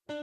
Hello,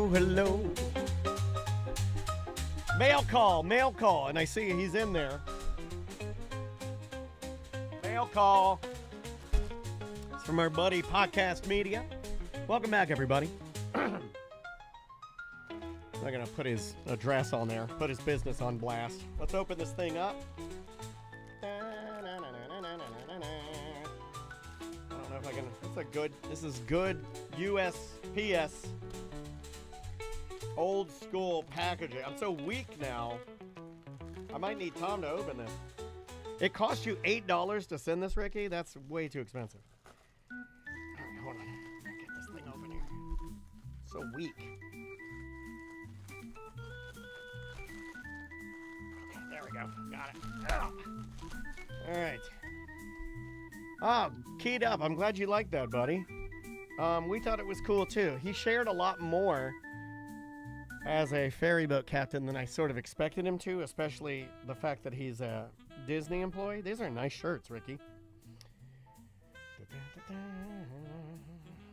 hello. Mail call, and I see he's in there. Mail call. It's from our buddy Podcast Media. Welcome back, everybody. I'm going to put his address on there, put his business on blast. Let's open this thing up. I don't know if I can, this is good USPS. Old school packaging. I'm so weak now. I might need Tom to open this. It cost you $8 to send this, Ricky? That's way too expensive. All right, hold on. Get this thing open here. So weak. Okay, there we go. Got it. Oh. All right. Oh, keyed up. I'm glad you liked that, buddy. We thought it was cool, too. He shared a lot more as a ferry boat captain than I sort of expected him to, especially the fact that he's a Disney employee. These are nice shirts, Ricky.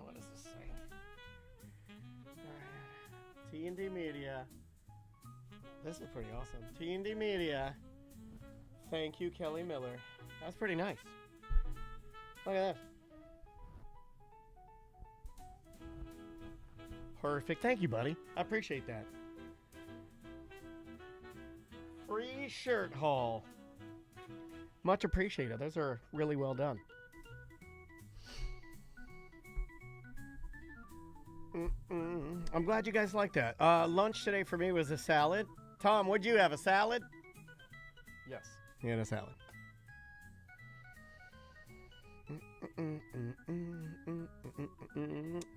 What does this say? T&D Media. This is pretty awesome. T&D Media. Thank you, Kelly Miller. That's pretty nice. Look at that. Perfect. Thank you, buddy. I appreciate that. Free shirt haul. Much appreciated. Those are really well done. I'm glad you guys like that. Lunch today for me was a salad. Tom, what'd you have? A salad? Yes. You had a salad.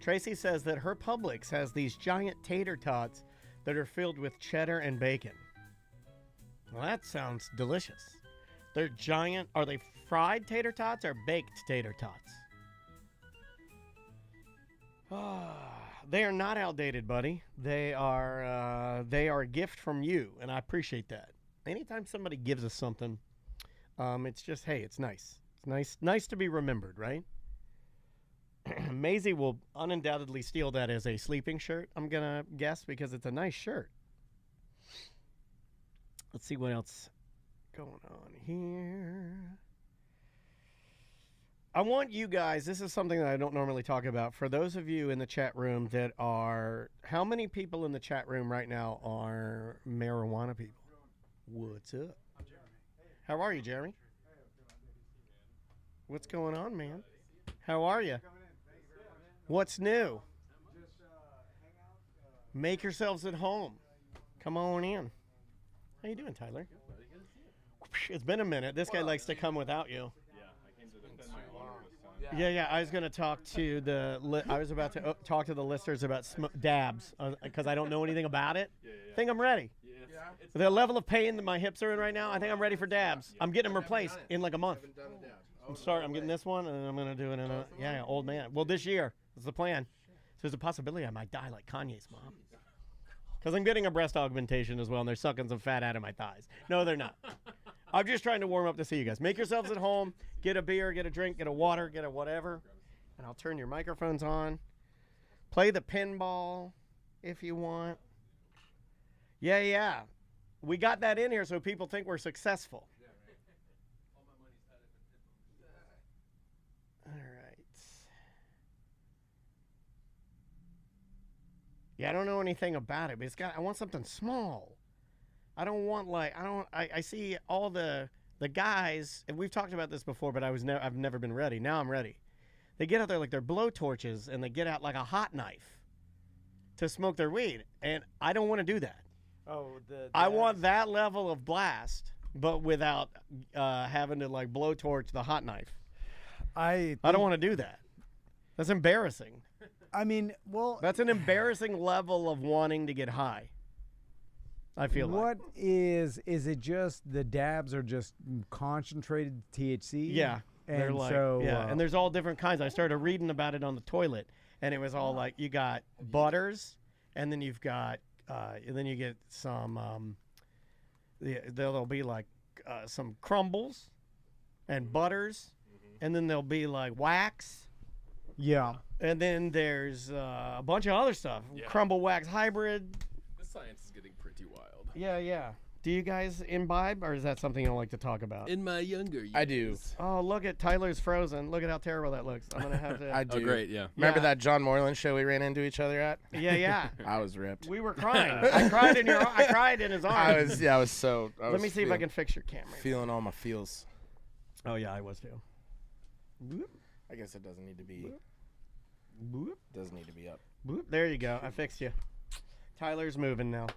Tracy says that her Publix has these giant tater tots that are filled with cheddar and bacon. Well, that sounds delicious. They're giant. Are they fried tater tots or baked tater tots? They are not outdated, buddy. They are a gift from you, and I appreciate that. Anytime somebody gives us something, it's just, hey, it's nice. It's nice to be remembered, right? Maisie will undoubtedly steal that as a sleeping shirt, I'm going to guess, because it's a nice shirt. Let's see what else going on here. I want you guys, this is something that I don't normally talk about. For those of you in the chat room that are, how many people in the chat room right now are marijuana people? What's up? I'm Jeremy. How are you, Jeremy? What's going on, man? How are you? What's new? Make yourselves at home. Come on in. How you doing, Tyler? It's been a minute. This guy likes to come without you. Yeah. I was going to talk to I was about to talk to the listeners about dabs because I don't know anything about it. I think I'm ready. The level of pain that my hips are in right now, I think I'm ready for dabs. I'm getting them replaced in like a month. I'm getting this one, and then I'm gonna do it in a old man. Well, this year is the plan. So there's a possibility I might die like Kanye's mom. Because I'm getting a breast augmentation as well, and they're sucking some fat out of my thighs. No, they're not. I'm just trying to warm up to see you guys. Make yourselves at home. Get a beer, get a drink, get a water, get a whatever. And I'll turn your microphones on. Play the pinball if you want. Yeah. We got that in here so people think we're successful. All right. Yeah, I don't know anything about it, but I want something small. I don't want I see all the guys, and we've talked about this before, but I've never been ready. Now I'm ready. They get out there like they're blow torches, and they get out like a hot knife to smoke their weed, and I don't want to do that. Oh, I want that level of blast, but without having to like blow torch the hot knife. I don't want to do that. That's embarrassing. I mean, well, that's an embarrassing level of wanting to get high. I feel what is it just the dabs are just concentrated THC? Yeah. And they're like, and there's all different kinds. I started reading about it on the toilet, and it was all like you got butters, and then you've got and then you get some there'll be like some crumbles and butters, and then there'll be like wax. Yeah. And then there's a bunch of other stuff. Yeah. Crumble wax hybrid. The science is getting pretty wild. Yeah. Do you guys imbibe, or is that something you don't like to talk about? In my younger years. I do. Oh, look at Tyler's frozen. Look at how terrible that looks. I'm going to have to. I do. Oh, great, yeah. Remember that John Moreland show we ran into each other at? Yeah. I was ripped. We were crying. I cried in his arms. I was so. Let me see if I can fix your camera. Feeling all my feels. Oh, yeah, I was too. I guess it doesn't need to be. Doesn't need to be up. There you go. I fixed you. Tyler's moving now.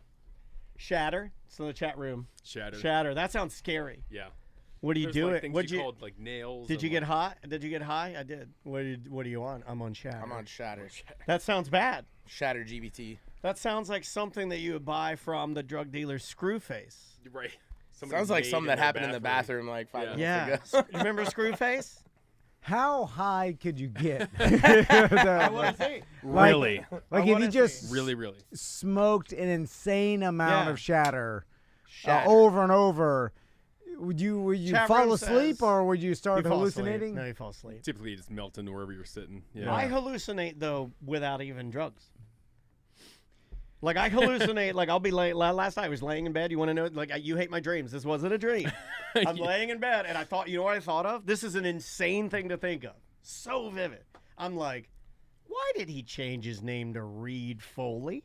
Shatter. It's in the chat room. Shatter. That sounds scary. Yeah. What do you do? Like things you called like nails. Did you get hot? Did you get high? I did. What are you on? I'm on Shatter. I'm on Shatter. That sounds bad. Shatter GBT. That sounds like something that you would buy from the drug dealer Screwface. Right. Sounds like something that happened in the bathroom like 5 minutes ago. Remember Screwface? How high could you get? I want to see. Really? Like if you just really smoked an insane amount of shatter. Over and over, would you fall asleep or would you start hallucinating? No, you fall asleep. Typically, you just melt into wherever you're sitting. Yeah. I hallucinate though without even drugs. Like I hallucinate. Like I'll be last night I was laying in bed. You want to know? Like you hate my dreams. This wasn't a dream. I'm laying in bed and I thought, you know what I thought of? This is an insane thing to think of. So vivid. I'm like, why did he change his name to Reed Foley?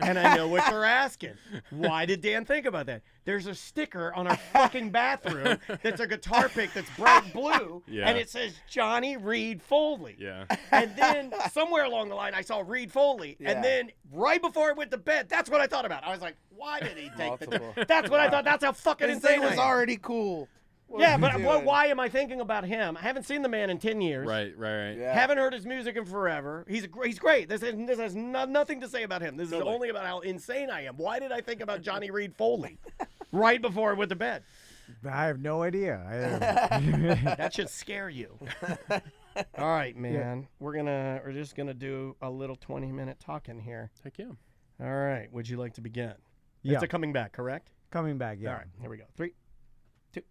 And I know what you're asking. Why did Dan think about that? There's a sticker on our fucking bathroom that's a guitar pick that's bright blue, and it says Johnny Reed Foley. Yeah. And then somewhere along the line, I saw Reed Foley, and then right before I went to bed, that's what I thought about. I was like, why did he take that? That's what I thought. That's how fucking insane it was already cool. Yeah, but why am I thinking about him? I haven't seen the man in 10 years. Right. Yeah. Haven't heard his music in forever. He's great. This has nothing to say about him. This is only about how insane I am. Why did I think about Johnny Reed Foley right before I went to bed? I have no idea. That should scare you. All right, man. Yeah. We're just gonna do a little 20-minute talking here. Heck yeah. All right. Would you like to begin? Yeah. It's a coming back, correct? Coming back, yeah. All right. Here we go. 3, 2.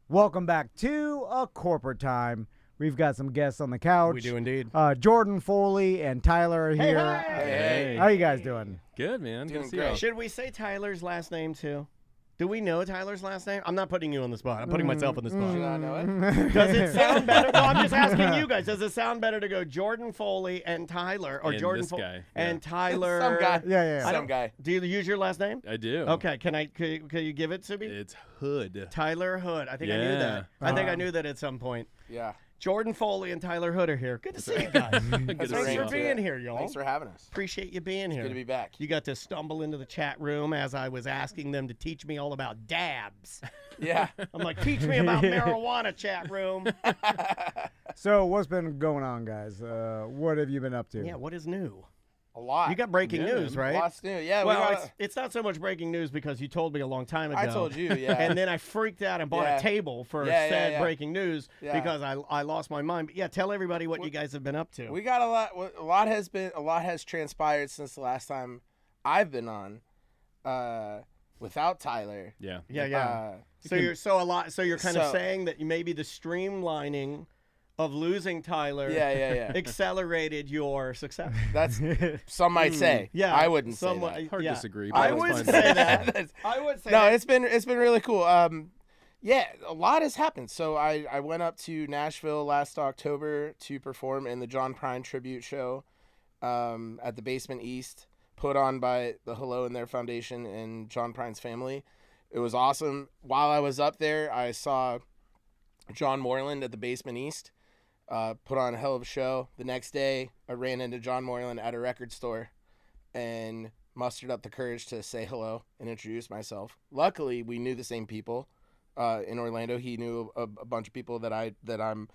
Welcome back to A Corporate Time. We've got some guests on the couch. We do indeed. Jordan Foley and Tyler are here. Hey. How you guys doing? Good, man. Doing Good to see great. you. Should we say Tyler's last name too? Do we know Tyler's last name? I'm not putting you on the spot. I'm putting myself on the spot. Should I know it? Does it sound better? No, I'm just asking you guys. Does it sound better to go Jordan Foley and Tyler, or And Jordan this guy, and Tyler? Some guy. Yeah. Some guy. Do you use your last name? I do. Okay. Can you give it to me? It's Hood. Tyler Hood. I think I knew that. I think I knew that at some point. Yeah. Jordan Foley and Tyler Hood are here. Good to see you guys. Good to Thanks see for you. being here, y'all. Thanks for having us. Appreciate you being here. Good to be back. You got to stumble into the chat room as I was asking them to teach me all about dabs. Yeah. I'm like, teach me about marijuana, chat room. So what's been going on, guys? What have you been up to? Yeah, what is new? A lot. You got breaking Yeah, news, right? Lots new. Yeah. Well, it's not so much breaking news because you told me a long time ago. I told you, yeah. And then I freaked out and bought a table for said breaking news because I lost my mind. But yeah, tell everybody what you guys have been up to. We got a lot. A lot has transpired since the last time I've been on, without Tyler. Yeah. So you're kind of saying that maybe the streamlining of losing Tyler accelerated your success. That's some might say. Yeah, I wouldn't say that. Hard to disagree. But I that's would fine. say that. I would say no, that. it's been really cool. Yeah, a lot has happened. So I went up to Nashville last October to perform in the John Prine tribute show at the Basement East, put on by the Hello and Their Foundation and John Prine's family. It was awesome. While I was up there, I saw John Moreland at the Basement East. Put on a hell of a show. The next day, I ran into John Moreland at a record store and mustered up the courage to say hello and introduce myself. Luckily, we knew the same people in Orlando. He knew a bunch of people that I'm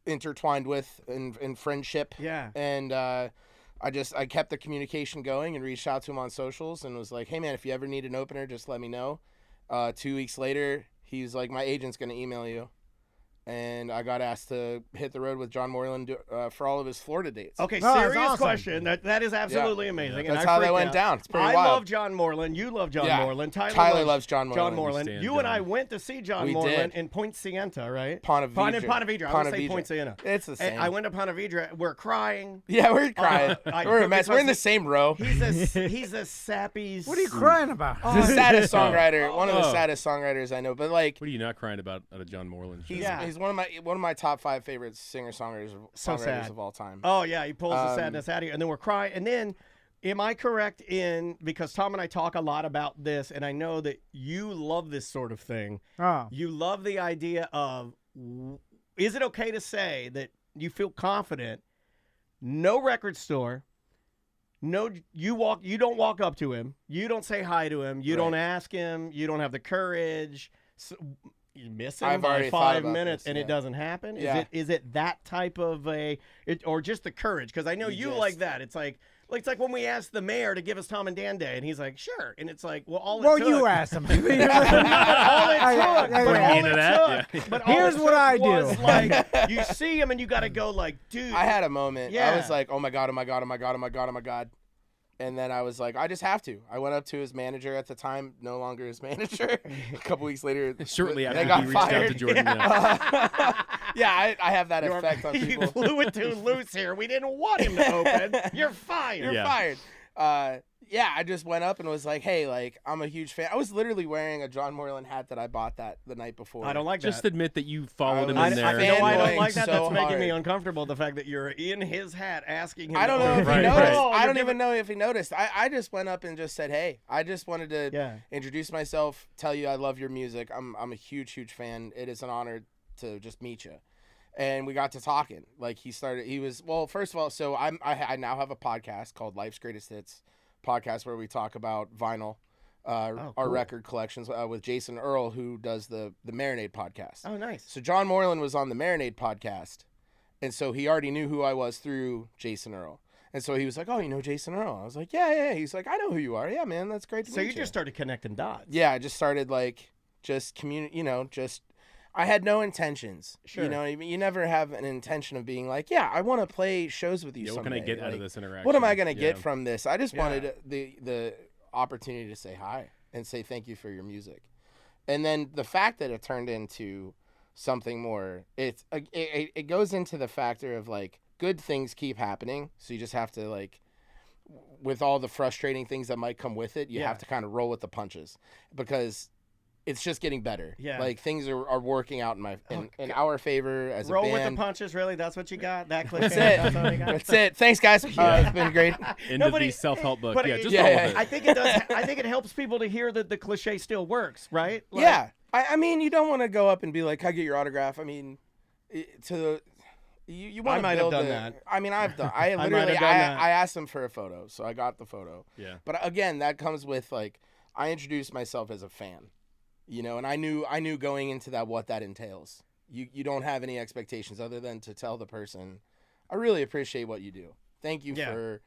intertwined with in friendship. Yeah. And I kept the communication going and reached out to him on socials and was like, hey, man, if you ever need an opener, just let me know. 2 weeks later, he's like, my agent's going to email you. And I got asked to hit the road with John Moreland for all of his Florida dates. Okay, Oh, that's serious awesome. question. That is absolutely amazing. That's and how that went down. It's pretty I wild. love John Moreland. You love John Moreland. Tyler loves John Moreland. John Moreland. Understand, You and I John. went to see John We Moreland did. in Point Sienta, right? Ponte Vedra. Ponte Vedra. I would say Point Sienta. It's the same. I went to Ponte Vedra. We're crying. Yeah, we're crying. We're a mess. We're in the same row. He's a sappy. What are you crying about? The saddest songwriter, one of the saddest songwriters I know. But like, What are you not crying about at a John Moreland show? he's one of my top 5 favorite singer-songwriters sad. of all time. Oh yeah, he pulls the sadness out of you, and then we're crying. And then, am I correct in because Tom and I talk a lot about this, and I know that you love this sort of thing. Oh. You love the idea of, is it okay to say that you feel confident? No record store. No, you don't walk up to him. You don't say hi to him. You don't ask him. You don't have the courage. So, you miss him I've by already thought 5 about minutes this, and it doesn't happen? Yeah. Is it that type of or just the courage? Because I know you like that. It's like when we asked the mayor to give us Tom and Dan Day, and he's like, sure. And it's like, well, all it took. You asked him. But Here's what I do. was like, you see him and you got to go like, dude. I had a moment. Yeah. I was like, oh my God, oh my God, oh my God, oh my God, oh my God. And then I was like, I just have to. I went up to his manager at the time, no longer his manager. A couple weeks later, Shortly they after got he reached out to fired. Jordan. Yeah. Yeah, I have that effect on You people. blew it too loose here. We didn't want him to open. You're fired. You're Yeah. fired. Yeah, I just went up and was like, hey, like, I'm a huge fan. I was literally wearing a John Moreland hat that I bought the night before. I don't like that. Just admit that you followed him I in was there. I know I don't fanboying like that. so That's making me hard. uncomfortable. The fact that you're in his hat asking him. I don't to know if open. he Right, noticed. right. I don't even know if he noticed. I just went up and just said, hey, I just wanted to Yeah. introduce myself, tell you I love your music. I'm a huge fan. It is an honor to just meet you. And we got to talking. Like first of all, so I now have a podcast called Life's Greatest Hits podcast where we talk about vinyl, our cool. record collections with Jason Earl, who does the Marinade podcast. Oh, nice. So John Moreland was on the Marinade podcast, and so he already knew who I was through Jason Earl. And so he was like, oh, you know Jason Earl? I was like, yeah. He's like, I know who you are. Yeah, man, that's great to So meet you just started connecting dots. Yeah, I just started I had no intentions. Sure. You know what I mean? You never have an intention of being like, yeah, I want to play shows with you What can I someday. get out of Like, this interaction? what am I going to get Yeah. from this? I just wanted the opportunity to say hi and say thank you for your music. And then the fact that it turned into something more, it goes into the factor of like good things keep happening. So you just have to like, with all the frustrating things that might come with it, you have to kind of roll with the punches because it's just getting better. Yeah. Like things are working out in our favor as Roll a band. with the punches, really? That's what you got? That clip? That's it. That's all you got? That's it. Thanks, guys. It's been great. Into but the it- self-help book. but Yeah, it- just yeah, roll yeah. with it. I think it does. I think it helps people to hear that the cliche still works, right? Like, Yeah. I mean, you don't want to go up and be like, "Can I get your autograph?" I mean, you want I to might have build done a- that. I mean, I've done. I might literally have done that. I asked him for a photo, so I got the photo. Yeah. But again, that comes with like I introduced myself as a fan, you know, and I knew going into that what that entails. You don't have any expectations other than to tell the person, I really appreciate what you do. Thank you Yeah. for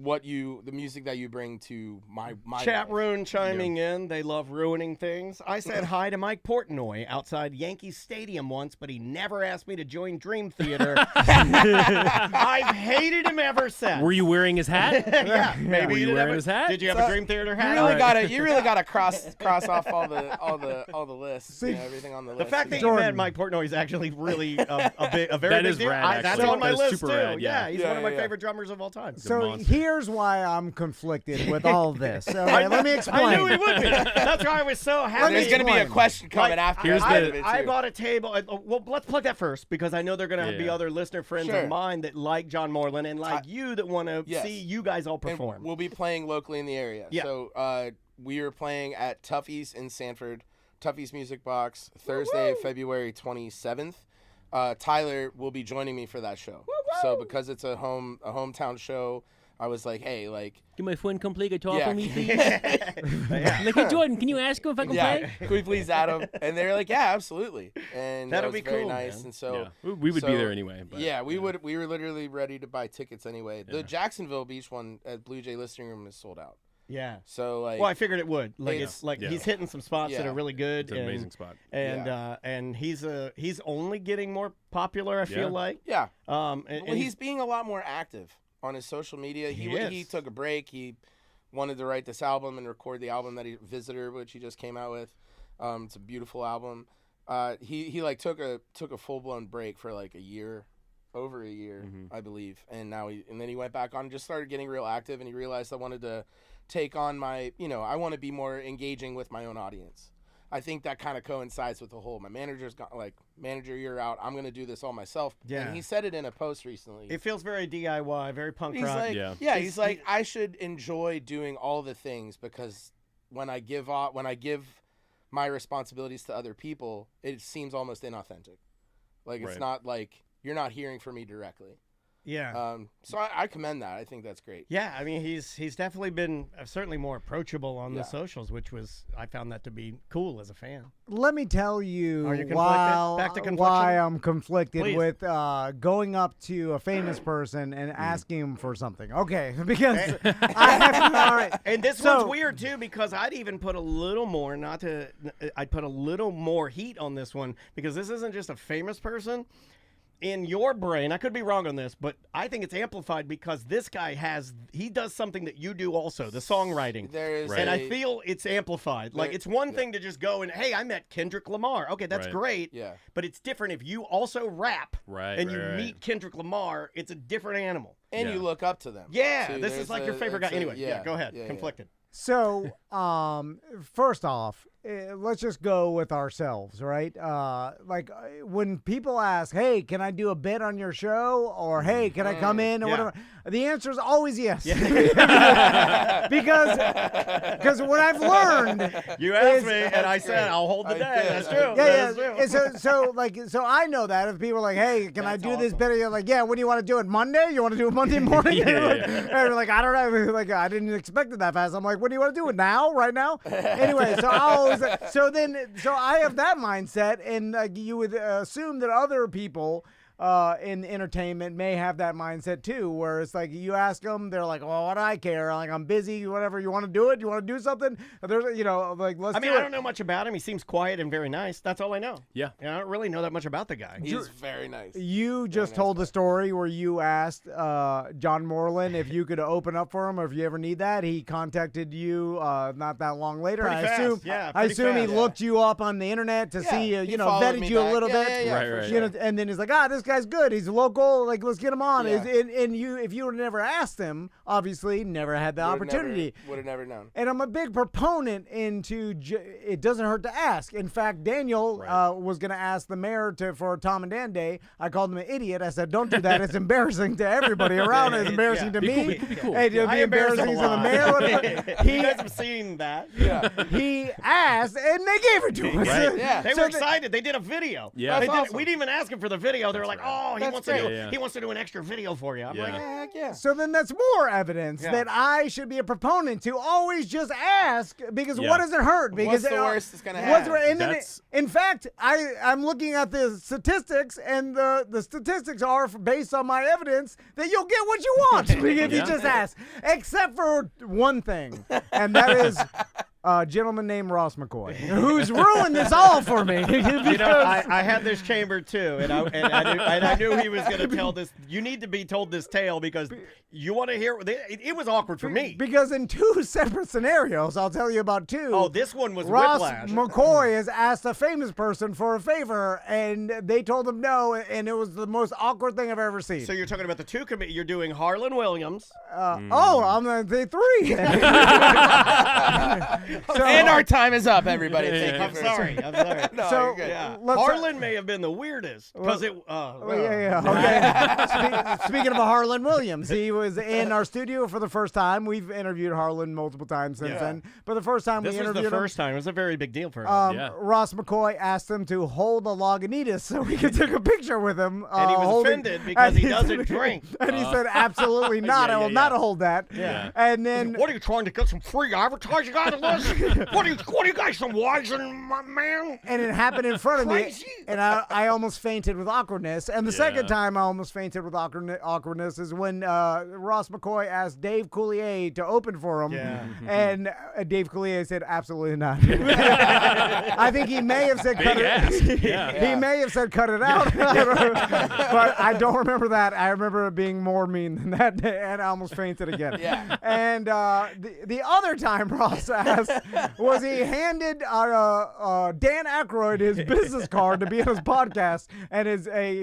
the music that you bring to my Chat life. room chiming in. They love ruining things. I said hi to Mike Portnoy outside Yankee Stadium once, but he never asked me to join Dream Theater. I've hated him ever since. Were you wearing his hat? Yeah, maybe Were you wearing his hat? Did you have a Dream Theater hat? You really gotta cross off all the lists, everything on the list. The fact that Jordan. you met Mike Portnoy is actually really a very That big is deal. rad, That's actually. on my That is list super too. rad, yeah. He's one of my favorite drummers of all time. So monster. here's why I'm conflicted with all this. All right, let me explain. I knew he would be. That's why I was so happy. There's gonna be a question coming after. I bought a table. Well, let's plug that first because I know they're gonna be other listener friends Sure. of mine that like John Moreland and like you that want to see you guys all perform. And we'll be playing locally in the area. Yeah. So we are playing at Tuffy's in Sanford, Tuffy's Music Box, Thursday, February 27th. Tyler will be joining me for that show. So because it's a hometown show, I was like, hey, like, Can my friend come play guitar Yeah. for me, please? Like, hey, Jordan, can you ask him if I can play? can we please add him? And they're like, yeah, absolutely. And That'll that was be very cool, nice. man. And so We would be there anyway. But, yeah, we would. We were literally ready to buy tickets anyway. The Jacksonville Beach one at Blue Jay Listening Room is sold out. Yeah. So like, Well, I figured it would. Like It's- it's like Yeah. he's hitting some spots that Yeah. are really good. It's an amazing spot. And he's only getting more popular. I feel like. yeah. And Well, he's being a lot more active on his social media. He He is. took a break. He wanted to write this album and record the album that Visitor, which he just came out with. It's a beautiful album. He like took a full blown break for like over a year, I believe, and then he went back on and just started getting real active, and he realized I wanted to take on I want to be more engaging with my own audience. I think that kind of coincides with the whole, my manager's got like, manager, you're out. I'm going to do this all myself. Yeah. And he said it in a post recently. It feels very DIY, very punk He's rock. like, Yeah. he's like, I should enjoy doing all the things because when I give my responsibilities to other people, it seems almost inauthentic. Like, it's Right. not like you're not hearing from me directly. Yeah. So I commend that. I think that's great. Yeah, I mean he's definitely been certainly more approachable on the Yeah. socials, which I found that to be cool as a fan. Let me tell you Are you conflicted? Back to confliction? why I'm conflicted Please. with going up to a famous person and asking him for something. Okay, because I have all right. And this So- one's weird too because I'd even put a little more, I'd put a little more heat on this one because this isn't just a famous person. In your brain, I could be wrong on this, but I think it's amplified because this guy he does something that you do also, the songwriting. There's Right. And I feel it's amplified. Like, it's one thing to just go and, hey, I met Kendrick Lamar. Okay, that's Right. great. Yeah. But it's different if you also rap Right, and you right. meet Kendrick Lamar. It's a different animal. and Yeah. you look up to them. Yeah, too. this is There's like your favorite guy. it's Anyway, yeah, go ahead. yeah, yeah. Conflicted. So, first off, let's just go with ourselves, right? When people ask, "Hey, can I do a bit on your show?" or "Hey, can I come in?" or Yeah. whatever, the answer is always yes. because what I've learned, You asked is- me, and I said, I'll hold the I day. did. That's true. Yeah, That yeah. is true. And so I know that if people are like, "Hey, can I That's do this awesome. bit?" You're like, "Yeah, when do you want to do it? Monday? You want to do it Monday morning?" Yeah, And you're like, I don't know. Like, I didn't expect it that fast. I'm like, "When do you want to do it now? Right now?" Anyway, so I have that mindset, and you would assume that other people in entertainment may have that mindset too, where it's like you ask them, they're like, "Well, what do I care? Like, I'm busy. Whatever. You want to do it? You want to do something?" There's, let's. I mean, do I it. don't know much about him. He seems quiet and very nice. That's all I know. Yeah. And I don't really know that much about the guy. He's very nice. You just nice told guy. the story where you asked John Moreland if you could open up for him, or if you ever need that. He contacted you not that long later. Pretty I fast, assume. yeah, I pretty assume he fast. looked you up on the internet to see he followed vetted me you a back. little Yeah, bit. yeah, Right, for right. sure. And then he's like, this guy's good. He's local. Like, let's get him on. Yeah. And you, if you would have never asked him, obviously never had the opportunity. Would have never known. And I'm a big proponent into it doesn't hurt to ask. In fact, Daniel was going to ask the mayor for Tom and Dan Day. I called him an idiot. I said, "Don't do that. It's embarrassing to everybody around. It's embarrassing to Be me. cool, be cool. Hey, it'll I be embarrass him embarrassing a to the lot. mayor." Whatever. You guys have seen that. Yeah. He asked, and they gave it to us. Right. Yeah. They So were excited. They did a video. Yeah. They That's did, awesome. we didn't even ask them for the video. They were like, like, oh, he That's wants great. to do Yeah. he wants to do an extra video for you. I'm Yeah. like, Heck yeah. So then that's more evidence Yeah. that I should be a proponent to always just ask, because Yeah. what does it hurt? Because What's the worst that's gonna what's happen? the- and then That's- in fact, I'm looking at the statistics, and the statistics are based on my evidence that you'll get what you want if you Yeah. just ask, except for one thing, and that is a gentleman named Ross McCoy, who's ruined this all for me. you know, I had this chambered too, and I knew he was going to tell this. You need to be told this tale because you want to hear. It was awkward for me. Because in two separate scenarios, I'll tell you about two. Oh, this one was Ross whiplash. McCoy has asked a famous person for a favor, and they told him no, and it was the most awkward thing I've ever seen. So you're talking about the two committee. You're doing Harlan Williams. Oh, I'm going to say three. So- And our time is up, everybody. Thank you. I'm sorry. I'm sorry. No, So- you're good. Yeah. Let's- Harlan may have been the weirdest because it. Oh, yeah. Okay. Speaking of Harlan Williams, he was in our studio for the first time. We've interviewed Harlan multiple times since Yeah. then, but the first time This we was interviewed the first time. It was a very big deal for him. Yeah. Ross McCoy asked him to hold a Lagunitas so we could take a picture with him. And he was holding- offended because and he said- doesn't drink. And he said, absolutely not. Yeah, I will yeah, not yeah. hold that. Yeah. And then What are you trying to get some free advertising out of this? What are you guys, some wise man? and it happened in front of me, Crazy. and I almost fainted with awkwardness. And the second time I almost fainted with awkwardness is when Ross McCoy asked Dave Coulier to open for him, Yeah. and Dave Coulier said, absolutely not. I think he may have said cut Big ask. it. Yeah. He may have said cut it out, but I don't remember that. I remember it being more mean than that day, and I almost fainted again. Yeah. And the other time Ross asked was he handed Dan Aykroyd his business card to be on his podcast, and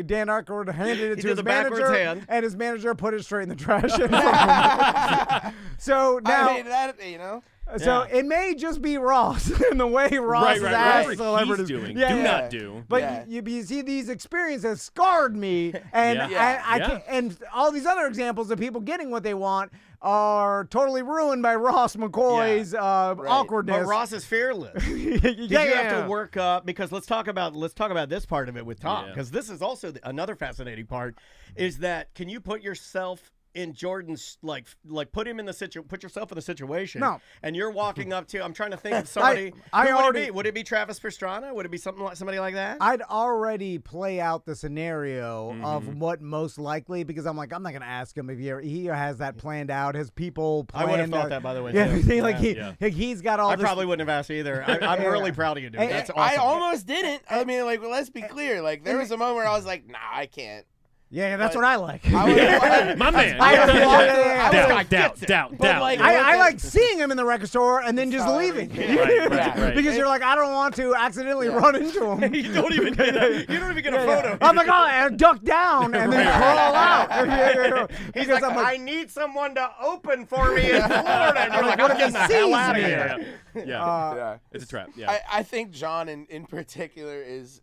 Dan Aykroyd handed it He to did his the backwards manager, hand. and his manager put it straight in the trash. in front of him. So now. I mean, that, you know. So Yeah. it may just be Ross and the way Ross Right, has right, asked right. celebrities. He's doing. Yeah, Do yeah. not do. But Yeah. you see, these experiences scarred me, and Yeah. I Yeah. can't, and all these other examples of people getting what they want are totally ruined by Ross McCoy's awkwardness. But Ross is fearless. yeah, You have to work up because let's talk about this part of it with Tom Yeah. because this is also another fascinating part is that can you put yourself in Jordan's like put him in the put yourself in the situation. No. And you're walking up to. I'm trying to think of somebody. I who already- would it be Travis Pastrana? Would it be somebody like that? I'd already play out the scenario of what most likely, because I'm not going to ask him if he has that planned out. His people I planned. would have thought that, by the way. Yeah, too. like Yeah. he's got all. I this, probably wouldn't have asked either. I'm Yeah. really proud of you, dude. Hey, That's I awesome. almost didn't. I mean, like, let's be clear. Like, there was a moment where I was like, nah, I can't. Yeah, that's but- what I like. I would My man. I- Yeah. I- Doubt, gets it. doubt. But, like, I like seeing him in the record store and then just Sorry. leaving. Right. Because you're like, I don't want to accidentally run into him. you don't even get a photo. I'm like, oh, I duck down and then crawl out. He's Because like, I'm like, I need someone to open for me in Florida. And you're like, what I'm if he getting the hell sees out of me? here. Yeah. yeah. It's a trap. Yeah. I think John in particular is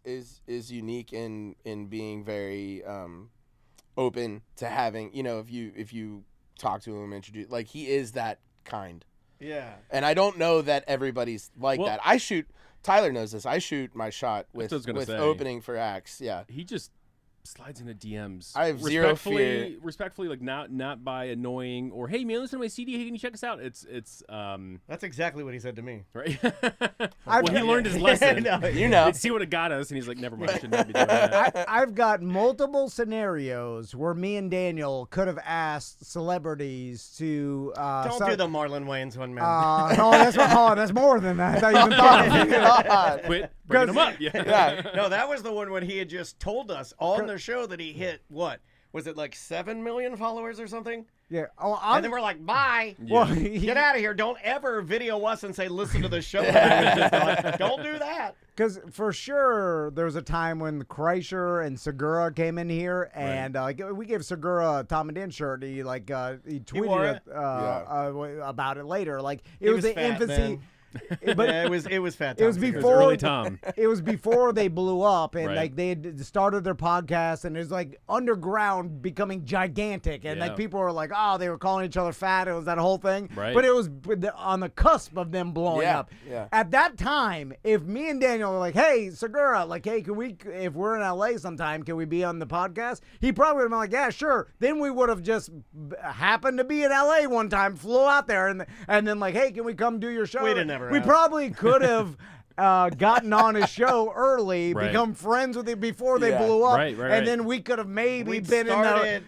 unique in being very open to having, you know, if you talk to him, introduce, like, he is that kind. Yeah. And I don't know that everybody's like Well- that. Tyler knows this. I shoot my shot with what I was gonna say. opening for acts. Yeah. He just slides into DMs. I have zero fear. Respectfully, like not by annoying or hey man, listen to my CD. Hey, can you check us out? It's That's exactly what he said to me. right. Well, he learned his lesson. No, You know. Let's see what it got us, and he's like, never mind. I shouldn't be doing that. I've got multiple scenarios where me and Daniel could have asked celebrities to. Don't do the Marlon Wayans one, man. No, that's more than that. I even thought of it. God. Quit bringing them up. Yeah. Yeah. No, that was the one when he had just told us on the show that he hit, what? Was it like 7 million followers or something? Yeah. Oh, And then we're like, bye. well, Get out of here. Don't ever video us and say, listen to the show. Don't do that. Because for sure, there was a time when Kreischer and Segura came in here, and we gave Segura a Tom and Dan shirt. He wore tweeted it? about it later. Like it He was was the fat infancy. then. but Yeah, it was fat. it was Tom's before Early Tom. It was before they blew up, and Right. like they had started their podcast, and it was like underground becoming gigantic, and Yeah. like people were like, oh, they were calling each other fat. It was that whole thing, Right. But it was on the cusp of them blowing Yeah, up. yeah. At that time, if me and Daniel were like, hey, Segura, like, hey, can we, if we're in LA sometime, can we be on the podcast? He probably would have been like, yeah, sure. Then we would have just happened to be in LA one time, flew out there, and then like, hey, can we come do your show? We'd have never We asked. probably could have gotten on his show early, Right. become friends with him before they Yeah. blew up, Right, right, and right. then we could have maybe We been started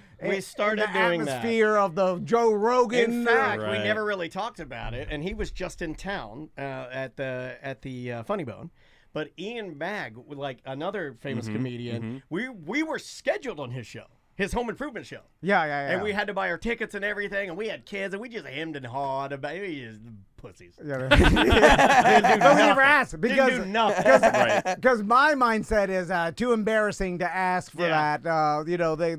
in the doing that. atmosphere of the Joe Rogan. In fact, we Right. never really talked about it, and he was just in town at the Funny Bone. But Ian Bagg, like another famous comedian, we were scheduled on his show, his home improvement show. yeah. And we had to buy our tickets and everything, and we had kids, and we just hemmed and hawed about it. Pussies. Yeah. But we never asked Didn't do nothing. Right. because my mindset is too embarrassing to ask for Yeah. that.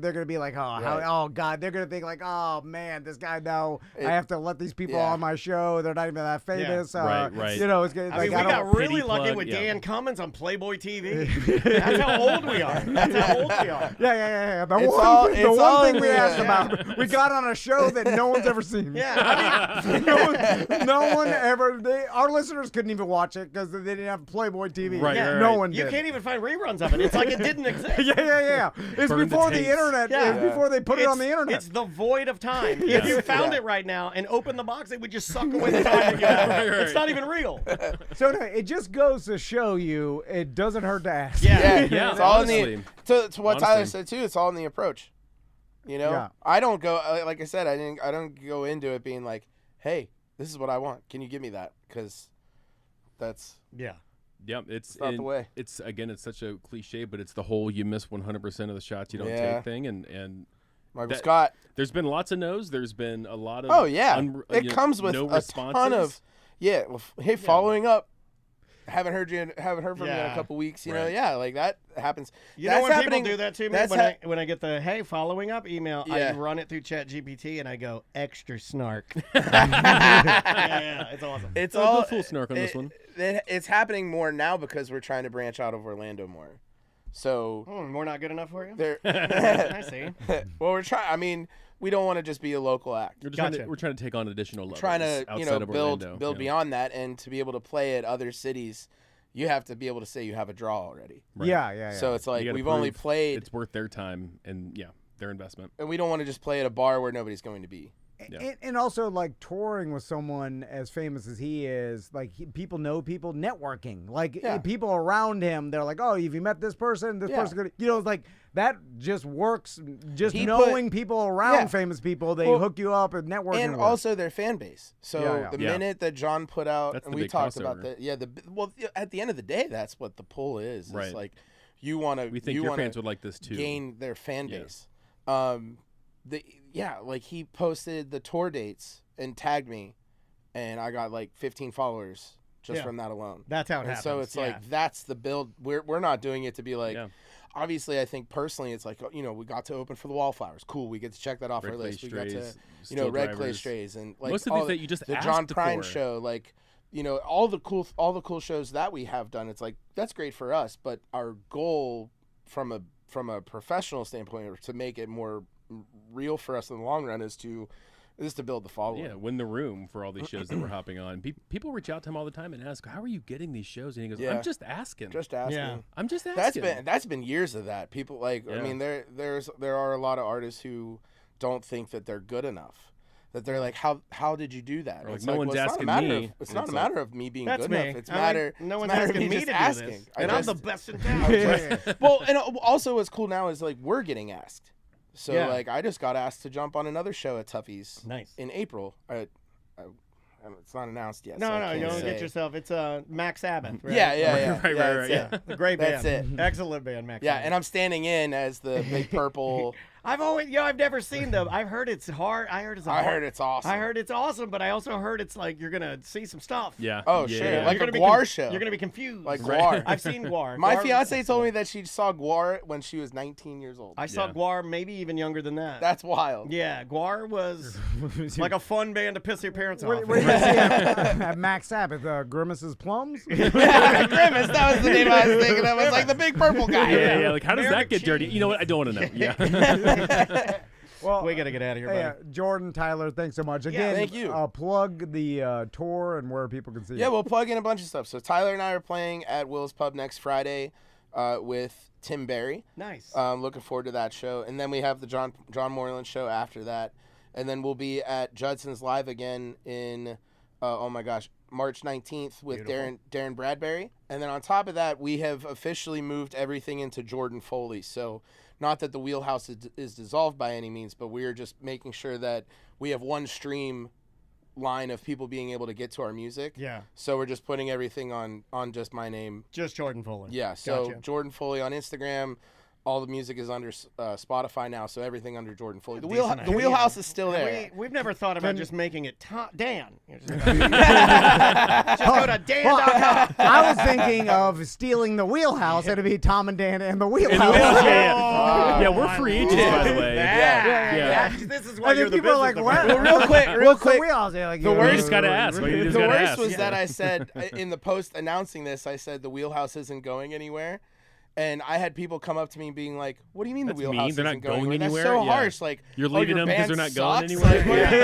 They're gonna be like, oh, Right. oh God, they're gonna think like, oh man, this guy. No, I It- have to let these people yeah. on my show. They're not even that famous. Right, right. It's gonna, I mean, like, we I don't. got really pity lucky plug, with yeah. Dan Cummins on Playboy TV. That's how old we are. That's how old we are. Yeah. The It's one, all- the it's one all thing in we the- asked about, we got on a show that no one's ever seen. Yeah, I mean, no one ever. Our listeners couldn't even watch it because they didn't have Playboy TV. Right, right, no right. one you did. can't even find reruns of it. It's like it didn't exist. Yeah. It's Burn the before the tapes. internet. Yeah. It's before they put it on the internet. It's the void of time. Yeah. If you found Yeah. it right now and opened the box, it would just suck away the time that you have. Right, right. It's not even real. So no, it just goes to show you it doesn't hurt to ask. Yeah. Yeah, it's all in honestly. the to what Tyler Honestly. said too. It's all in the approach. You know, Yeah. I don't go like I said. I don't go into it being like, hey, this is what I want. Can you give me that? Because that's Yeah. Yep, it's not the way. It's again, it's such a cliche, but it's the whole you miss 100% of the shots you don't Yeah. take thing, and Michael That- Scott. there's been lots of no's. There's been a lot of Oh yeah, it you know, comes with no a ton of responses. yeah. Well, hey, following up. Haven't heard from you in Yeah. a couple weeks. You know, Right. yeah, like that happens. You That's know when happening, people do that to me? that's When I get the, hey, following up email, I Yeah. run it through ChatGPT and I go, extra snark. yeah, it's awesome. It's Oh, all go full snark on this one. It's happening more now because we're trying to branch out of Orlando more. So We're not good enough for you? there. I see. Well, we're trying. I mean, we don't want to just be a local act. We're, just Gotcha. we're trying to take on additional levels. Trying to outside of build Orlando, yeah. beyond that, and to be able to play at other cities, you have to be able to say you have a draw already. Right. Yeah. So it's You like gotta we've only prove played, It's worth their time and their investment. and we don't want to just play at a bar where nobody's going to be. Yeah. And also, like, touring with someone as famous as he is, like, people know people, networking. Like, Yeah. people around him, they're like, oh, have you met this person? This Yeah. person could, it's like, that just works. Just He knowing people around Yeah. famous people, they Well, hook you up and networking. And works. also their fan base. So Yeah. the Yeah. minute that John put out, That's and the we big talked about crossover. that. At the end of the day, that's what the pull is. Right. It's like you want to. We think you your wanna fans would like this too. gain their fan Yeah. base. Like he posted the tour dates and tagged me, and I got like 15 followers just Yeah. from that alone. That's how it And happens. so it's yeah. like that's the build. We're not doing it to be like. Yeah. Obviously, I think personally, it's like we got to open for the Wallflowers. Cool, we get to check that off Red our Clay list. We got to Strays, Red Steel Clay Drivers. Strays and like Most of all these that you just the asked John Prine for. show, like all the cool shows that we have done. It's like that's great for us, but our goal from a professional standpoint, or to make it more real for us in the long run, is to build the following. Yeah, win the room for all these shows that we're hopping on. People reach out to him all the time and ask, "How are you getting these shows?" And he goes, Yeah. "I'm just asking. Just asking. Yeah. I'm just asking." That's been years of that. People I Yeah. mean, there are a lot of artists who don't think that they're good enough. That they're like, how did you do that? Or like, It's no one's it's not a asking matter me. of- It's And not it's a like- matter of me being That's good me. enough. It's I'm matter. like, no it's one's matter of asking me just to do asking. this. I And just- I'm the best in town. Well, and also what's cool now is like we're getting asked. So Yeah. like I just got asked to jump on another show at Tuffy's Nice. in April. It's not announced yet. No, so I no, can't you don't say. get yourself. It's Max Sabbath. Right? Yeah. Right, that's right. it. A great band. That's it. Excellent band, Max. Yeah, Sabbath. and I'm standing in as the big purple. I've never seen them. I've heard it's hard. I heard it's awesome. I heard it's awesome, but I also heard it's like you're gonna see some stuff. Yeah. Oh, yeah, sure. yeah. Like You're a gonna be Guar show. You're gonna be confused. Like Guar. I've seen Guar. My Guar- fiance told me that she saw Guar when she was 19 years old. I saw Yeah. Guar maybe even younger than that. That's wild. Yeah, Guar was like a fun band to piss your parents off. What do you see at Max Sabbath? Grimace's Plums? Yeah, Grimace. That was the name I was thinking of. It's like the big purple guy. Yeah. Like, how does Mayor that get dirty? Cheese. You know what? I don't want to know. Yeah. Well, We gotta get out of here, hey, buddy. Jordan, Tyler, thanks so much. Again, thank you. Plug the tour and where people can see Yeah, you. we'll plug in a bunch of stuff. So Tyler and I are playing at Will's Pub next Friday with Tim Barry. Nice. Looking forward to that show. And then we have the John Moreland show after that. And then we'll be at Judson's Live again in, March 19th with Darren Bradbury. And then on top of that, we have officially moved everything into Jordan Foley. So not that the wheelhouse is dissolved by any means, but we are just making sure that we have one stream line of people being able to get to our music. Yeah. So we're just putting everything on just my name. Just Jordan Fuller. Yeah. So Gotcha. Jordan Foley on Instagram. All the music is under Spotify now, so everything under Jordan Foley. The Decent idea. wheelhouse is still there. We've never thought about just making it Dan. Just go to Dan.com. I was thinking of stealing the wheelhouse. It'd be Tom and Dan and the wheelhouse. Yeah, we're free agents, by the way. Yeah. This is why And you're then the people are business like, department. what? Real quick, What's the wheelhouse? They're like, The "Yeah, worst- You just gotta ask. You just The gotta worst ask. was that I said in the post announcing this, I said the wheelhouse isn't going anywhere. And I had people come up to me being like, "What do you mean That's the wheelhouse mean. They're not isn't going going anywhere? anywhere? That's so Yeah. harsh. Like You're leaving your them 'cause band they're not going sucks? anywhere?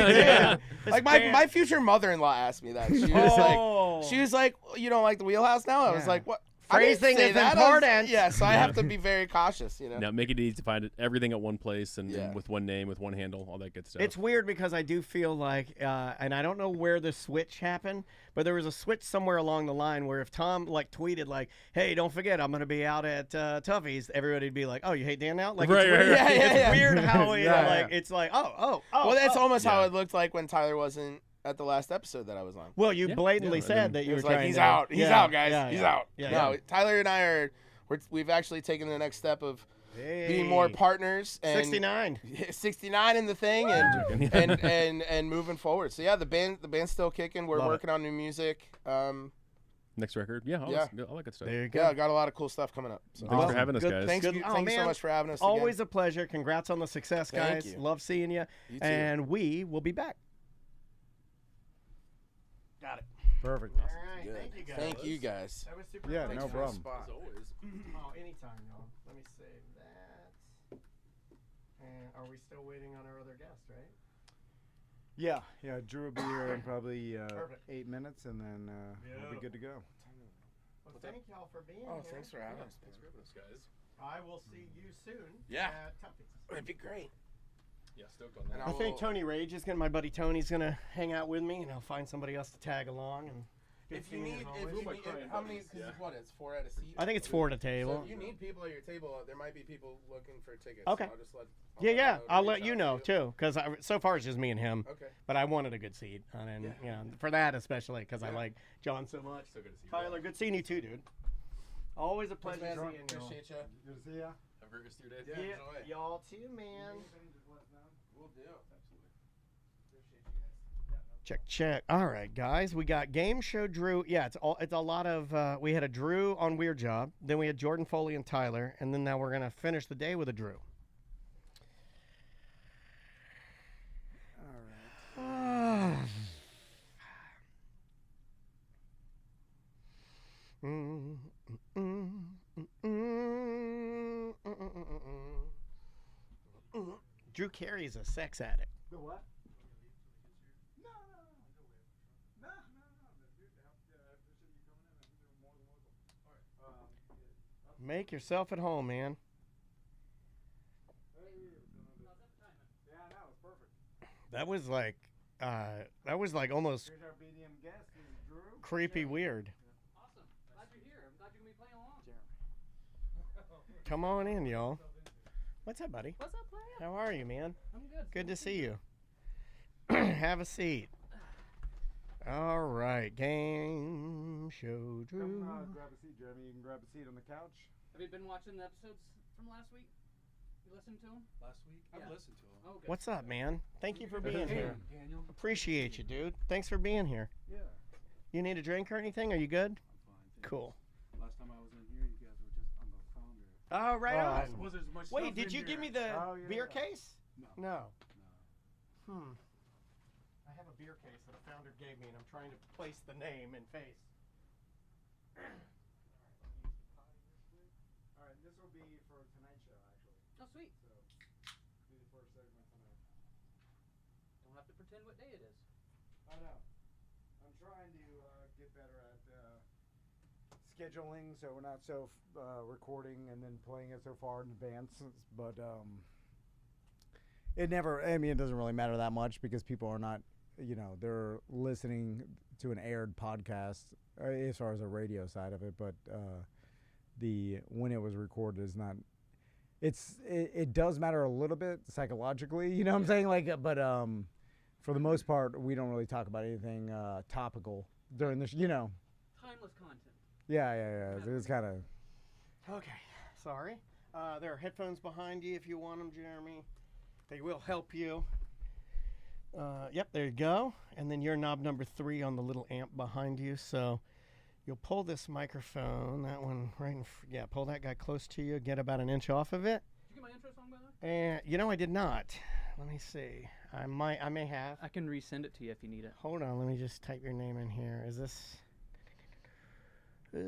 Like, Yeah. Like my future mother-in-law asked me that. She was like, "You don't like the wheelhouse now?" I was like, "What?" I didn't Phrasing say is that. important. Yeah, so I have to be very cautious. Now make it easy to find everything at one place and Yeah. with one name, with one handle, all that good stuff. It's weird because I do feel like, and I don't know where the switch happened, but there was a switch somewhere along the line where if Tom like tweeted like, "Hey, don't forget, I'm gonna be out at Tuffy's," everybody'd be like, "Oh, you hate Dan now?" Like, Right, it's right, weird. right. Yeah. It's weird how it, Yeah, like yeah. it's like, oh. Well, that's almost how Yeah. it looked like when Tyler wasn't at the last episode that I was on. Well, you Yeah, blatantly yeah, I said mean, that you It were was like, trying he's to. out. He's Yeah, out, guys. yeah, He's yeah. out. Yeah, No, yeah. Tyler and I we've actually taken the next step of Hey. being more partners and 69. 69 in the thing and moving forward. So yeah, the band's still kicking. We're Love working on new music. Next record. Yeah, all Yeah. that good stuff. There you go. Yeah, got a lot of cool stuff coming up. So. Thanks for having us, Good. guys. Thanks, Good. you, Oh, thank you so man. much for having us. Always a pleasure. Congrats on the success, Thank guys. you. Love seeing you. You too. And we will be back. Got it. Perfect. All right. Good. Thank you, guys. Thank you guys. That was super Yeah, fun. no Thanks for problem. the spot. Oh, anytime, y'all. Let me save that. And are we still waiting on our other guest, right? Yeah. Drew will be here in probably Perfect. 8 minutes, and then we'll be good to go. Well, thank y'all for being Oh, here. thanks for having us. Thanks for having us, guys. I will see you soon. Yeah. At Tuffy's. It'd be great. Yeah, stoked on And that. I think Tony Rage is gonna. My buddy Tony's gonna hang out with me, and I'll find somebody else to tag along. And If you need, how many? Because what? It's 4 at a seat. I think it's 4 at a So table. if you need people at your table, there might be people looking for tickets. Okay. So I'll just let. Yeah. I'll reach let you out know to too, because so far it's just me and him. Okay. But I wanted a good seat, and you know, for that especially, because I like John so much. So good to see you. Tyler, good seeing you too, dude. Always a pleasure Thanks, man. seeing you. Appreciate you. Good to see ya. Have a great rest of your day. Yeah. Yeah, enjoy. y'all too, man. We'll do. Check. All right, guys, we got Game Show Drew. Yeah, it's a lot of. We had a Drew on Weird Job, then we had Jordan Foley and Tyler, and then now we're gonna finish the day with a Drew. All right. Drew Carey is a sex addict. The what? Make yourself at home, man. That was like almost Here's our BDM guest, this is Drew. creepy weird. Awesome. Glad you're here. I'm glad you're going to be playing along. Come on in, y'all. What's up, buddy? What's up, player? How are you, man? I'm good. Good to see you. Have a seat. All right, Game Show Drew. Come grab a seat, Jeremy. You can grab a seat on the couch. Have you been watching the episodes from last week? listened to him? Last week? Yeah. I've listened to him. Oh, okay. What's up, man? Thank you for being Hey. here. Daniel? Appreciate you, dude. Thanks for being here. Yeah. You need a drink or anything? Are you good? I'm fine. thank Cool. you. Last time I was in here, you guys were just on the founder. Oh, right Oh, on. Wasn't as much Wait, stuff did in you here. give me the Oh, yeah. beer case? No. No. No. I have a beer case that a founder gave me, and I'm trying to place the name and face. All right, this will be for tonight's show, actually. Oh, sweet. So, be the first segment tonight. Don't have to pretend what day it is. I know. I'm trying to get better at scheduling, so we're not so recording and then playing it so far in advance. But it never. I mean, it doesn't really matter that much because people are not. They're listening to an aired podcast as far as the radio side of it, but when it was recorded is not. It does matter a little bit psychologically, you know what I'm saying? But for the most part, we don't really talk about anything topical during this, Timeless content. Yeah. It's kind of. Okay, sorry. There are headphones behind you if you want them, Jeremy. They will help you. Yep, there you go. And then you're knob number 3 on the little amp behind you. So you'll pull this microphone, that one right in pull that guy close to you, get about an inch off of it. Did you get my intro song, by the way? And I did not. Let me see. I may have. I can resend it to you if you need it. Hold on, let me just type your name in here. Is this? It's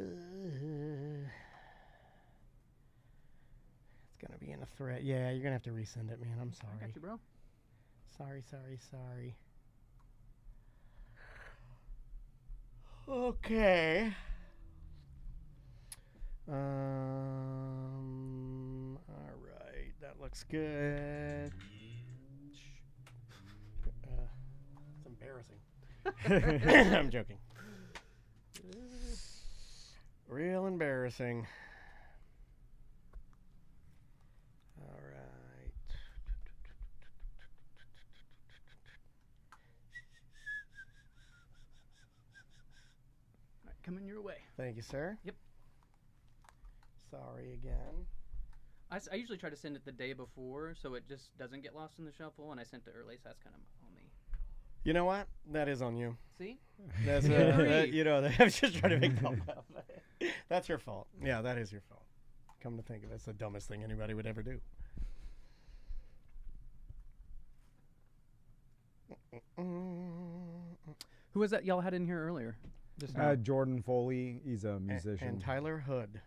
gonna be in a thread. Yeah, you're gonna have to resend it, man. I'm sorry. I got you, bro. Sorry. Okay. All right. That looks good. It's embarrassing. I'm joking. Real embarrassing. All right. All right, coming your way. Thank you, sir. Yep. Sorry again. I usually try to send it the day before so it just doesn't get lost in the shuffle, and I sent it early, so that's kind of on me. You know what? That is on you. See? That's Agree. I was just trying to make fun of that. That's your fault. Yeah, that is your fault. Come to think of it, it's the dumbest thing anybody would ever do. Who was that y'all had in here earlier? Just now. Jordan Foley, he's a musician. And Tyler Hood.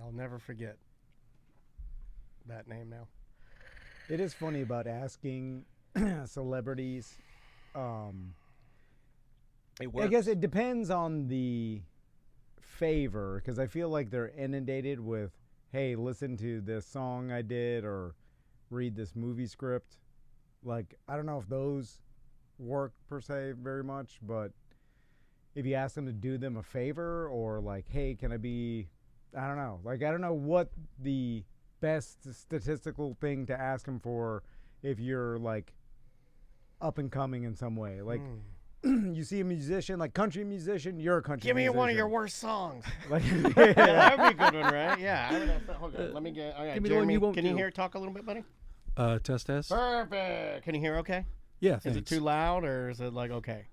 I'll never forget that name now. It is funny about asking celebrities. It I guess it depends on the favor, because I feel like they're inundated with, hey, listen to this song I did or read this movie script. Like, I don't know if those work per se very much, but if you ask them to do them a favor or like, hey, can I be, I don't know. Like, I don't know what the best statistical thing to ask them for if you're like up and coming in some way. Like, you see a musician, like country musician, you're a country Give me musician. one of your worst songs. Like, Yeah, that would be a good one, right? Yeah. I would have hold on, let me get. All right, Give me the one Jeremy, you won't can you do. hear? Talk a little bit, buddy. Test. Perfect. Can you hear? Okay. Yeah, Is thanks. it too loud or is it like okay?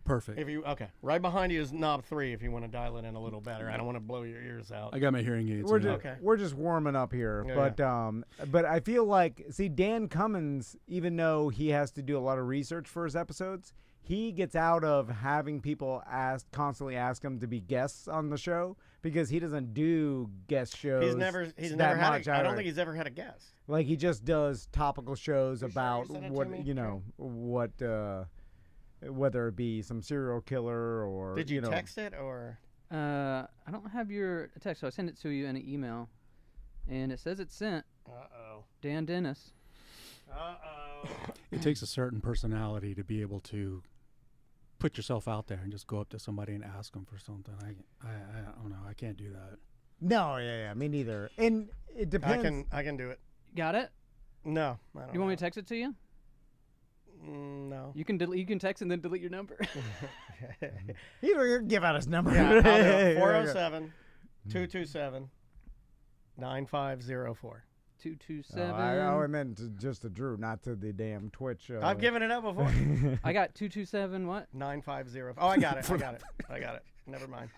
Perfect. If you okay, right behind you is knob 3. If you want to dial it in a little better, I don't want to blow your ears out. I got my hearing aids. we're in. just, Okay. we're just warming up here. Yeah, But I feel like, see, Dan Cummins, even though he has to do a lot of research for his episodes, he gets out of having people constantly ask him to be guests on the show because he doesn't do guest shows. He's never that had. much. I don't think he's ever had a guest. Like, he just does topical shows You sure you about sent it to what, me? whether it be some serial killer or. Did you text it or? I don't have your text, so I sent it to you in an email, and it says it's sent. Dan Dennis. It takes a certain personality to be able to put yourself out there and just go up to somebody and ask them for something. I don't know. I can't do that. No, yeah, me neither. And it depends. I can do it. Got it? No, I don't. You want me to text it to you? No. You can text and then delete your number. He don't give out his number. Yeah, I'll do it. 407 227 9504. 227. I meant just to Drew, not to the damn Twitch. I've given it up before. I got 227. What? 950. Oh, I got it. Never mind.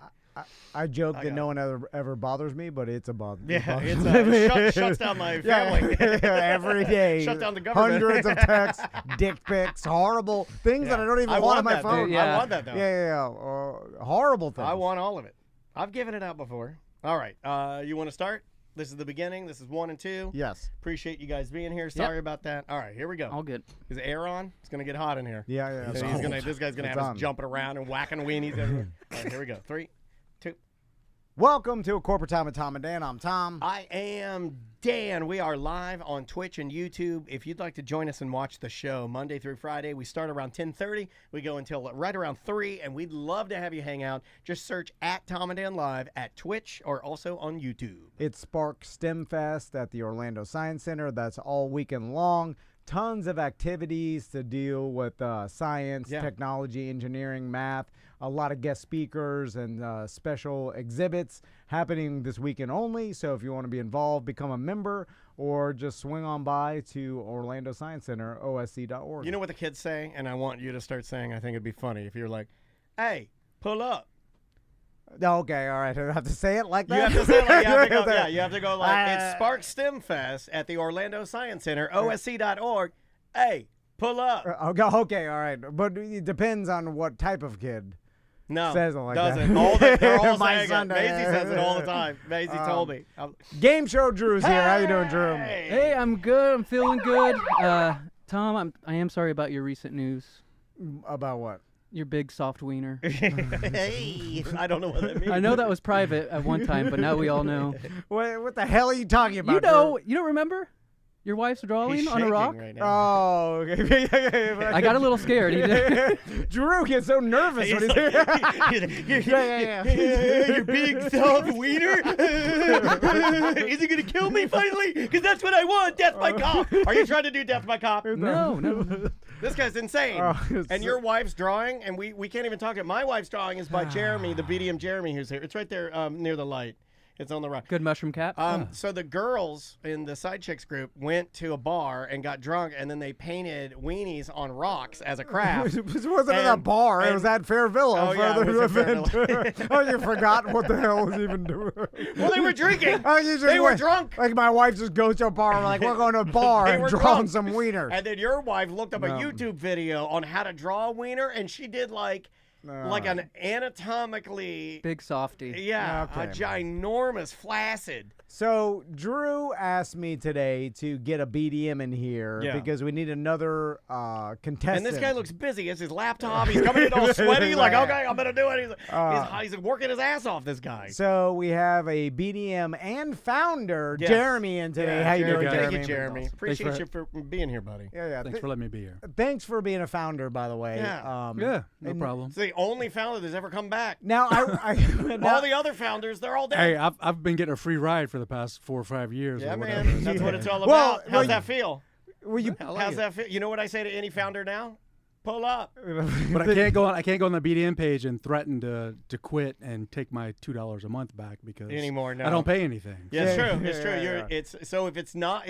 I joke I that got no one ever bothers me, but it's a bother. Yeah, it shuts down my family. Every day. Shut down the government. Hundreds of texts, dick pics, horrible things that I don't even want on my that, phone. dude. Yeah. I want that, though. Yeah. Horrible things. I want all of it. I've given it out before. All right. You want to start? This is the beginning. This is 1 and 2. Yes. Appreciate you guys being here. Sorry about that. All right, here we go. All good. Is the air on? It's gonna get hot in here. Yeah. So this guy's gonna It's have on. us jumping around and whacking weenies everywhere. All right, here we go. 3, 2. Welcome to A Corporate Time with Tom and Dan. I'm Tom. I am Dan. We are live on Twitch and YouTube. If you'd like to join us and watch the show Monday through Friday, we start around 10:30. We go until right around 3, and we'd love to have you hang out. Just search at Tom and Dan Live at Twitch or also on YouTube. It's Spark STEM Fest at the Orlando Science Center. That's all weekend long. Tons of activities to deal with science, technology, engineering, math. A lot of guest speakers and special exhibits happening this weekend only. So if you want to be involved, become a member or just swing on by to Orlando Science Center, osc.org. You know what the kids say, and I want you to start saying, I think it'd be funny if you're like, hey, pull up. Okay, all right. I have to say it like that? You have to say it like, you have to go like, it's Spark STEM Fest at the Orlando Science Center, osc.org. Hey, pull up. Okay, all right. But it depends on what type of kid. No, says it like doesn't. that. They're all My saying son, it. Maisie says it all the time. Maisie told me. Game Show Drew's here. How you doing, Drew? Hey, I'm good. I'm feeling good. Tom, I am sorry about your recent news. About what? Your big soft wiener. Hey, I don't know what that means. I know that was private at one time, but now we all know. What the hell are you talking about? You don't remember your wife's drawing He's on a shaking rock? right now. Oh, okay. I got a little scared. He did. Drew gets so nervous when he's Your big soft wiener. Is he gonna kill me finally? Because that's what I want. Death by cop. Are you trying to do death by cop? No. This guy's insane. And your wife's drawing, and we can't even talk it. My wife's drawing is by Jeremy, the BDM Jeremy, who's here. It's right there near the light. It's on the right. Good mushroom cap. So the girls in the Side Chicks group went to a bar and got drunk, and then they painted weenies on rocks as a craft. It wasn't at a bar. It was at Fairvilla. Oh, yeah, it was at event. Oh, you forgot what the hell was even doing. Well, they were drinking. You They were drunk. Like my wife just goes to a bar. We're like, we're going to a bar They and were drawing drunk. some wieners. And then your wife looked up a YouTube video on how to draw a wiener, and she did like an anatomically Big softy. a Okay. ginormous flaccid. So Drew asked me today to get a BDM in here because we need another contestant. And this guy looks busy. He has his laptop. He's coming in all sweaty. Like, okay, I'm going to do it. He's working his ass off, this guy. So we have a BDM and founder, Jeremy, in today. How you doing, Thank Jeremy? you, Jeremy. Appreciate you for being here, buddy. Yeah. Thanks for letting me be here. Thanks for being a founder, by the way. Yeah. No problem. It's the only founder that's ever come back. Now, All the other founders, they're all dead. Hey, I've been getting a free ride for the past 4 or 5 years. Yeah, or man. whatever. That's what it's all Well, about. How's that feel? well, you, How's that feel? You know what I say to any founder now? Pull up. But I can't go on the BDM page and threaten to quit and take my $2 a month back because Anymore, no. I don't pay anything. Yeah, it's Yeah, true. It's true. yeah. It's so if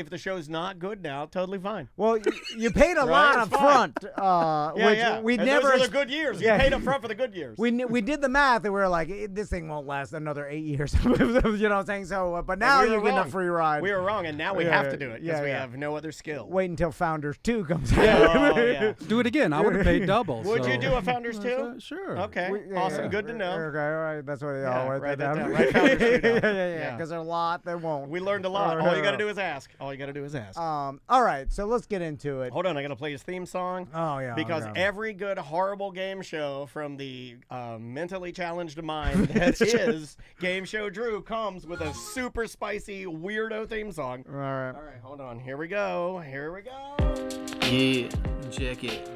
the show's not good now, totally fine. well, you paid a lot It's up fine. front, which we And never. Those are the good years. Yeah. You paid up front for the good years. We did the math and we were like, this thing won't last another 8 years. You know what I'm saying? So, but now we were you're getting a wrong. free ride. We were wrong, and now we Yeah, have to do it because we have no other skill. Wait until Founders 2 comes out. Oh, yeah. Do it again. I would have paid double. Would so- you do a Founders too? Sure. Okay, Yeah, awesome. yeah. Good to know. Okay, all right. That's what Yeah, I'll write that that down. down. Write Founders 2 down. Yeah. Yeah. Because there's a lot that won't. We learned a lot. All you got to do is ask. All you got to do is ask. All right, so let's get into it. Hold on, I got to play his theme song. Oh, yeah. Because okay. every good, horrible game show from the mentally challenged mind that is Game Show Drew comes with a super spicy, weirdo theme song. All right. All right, hold on. Here we go. Yeah, check it.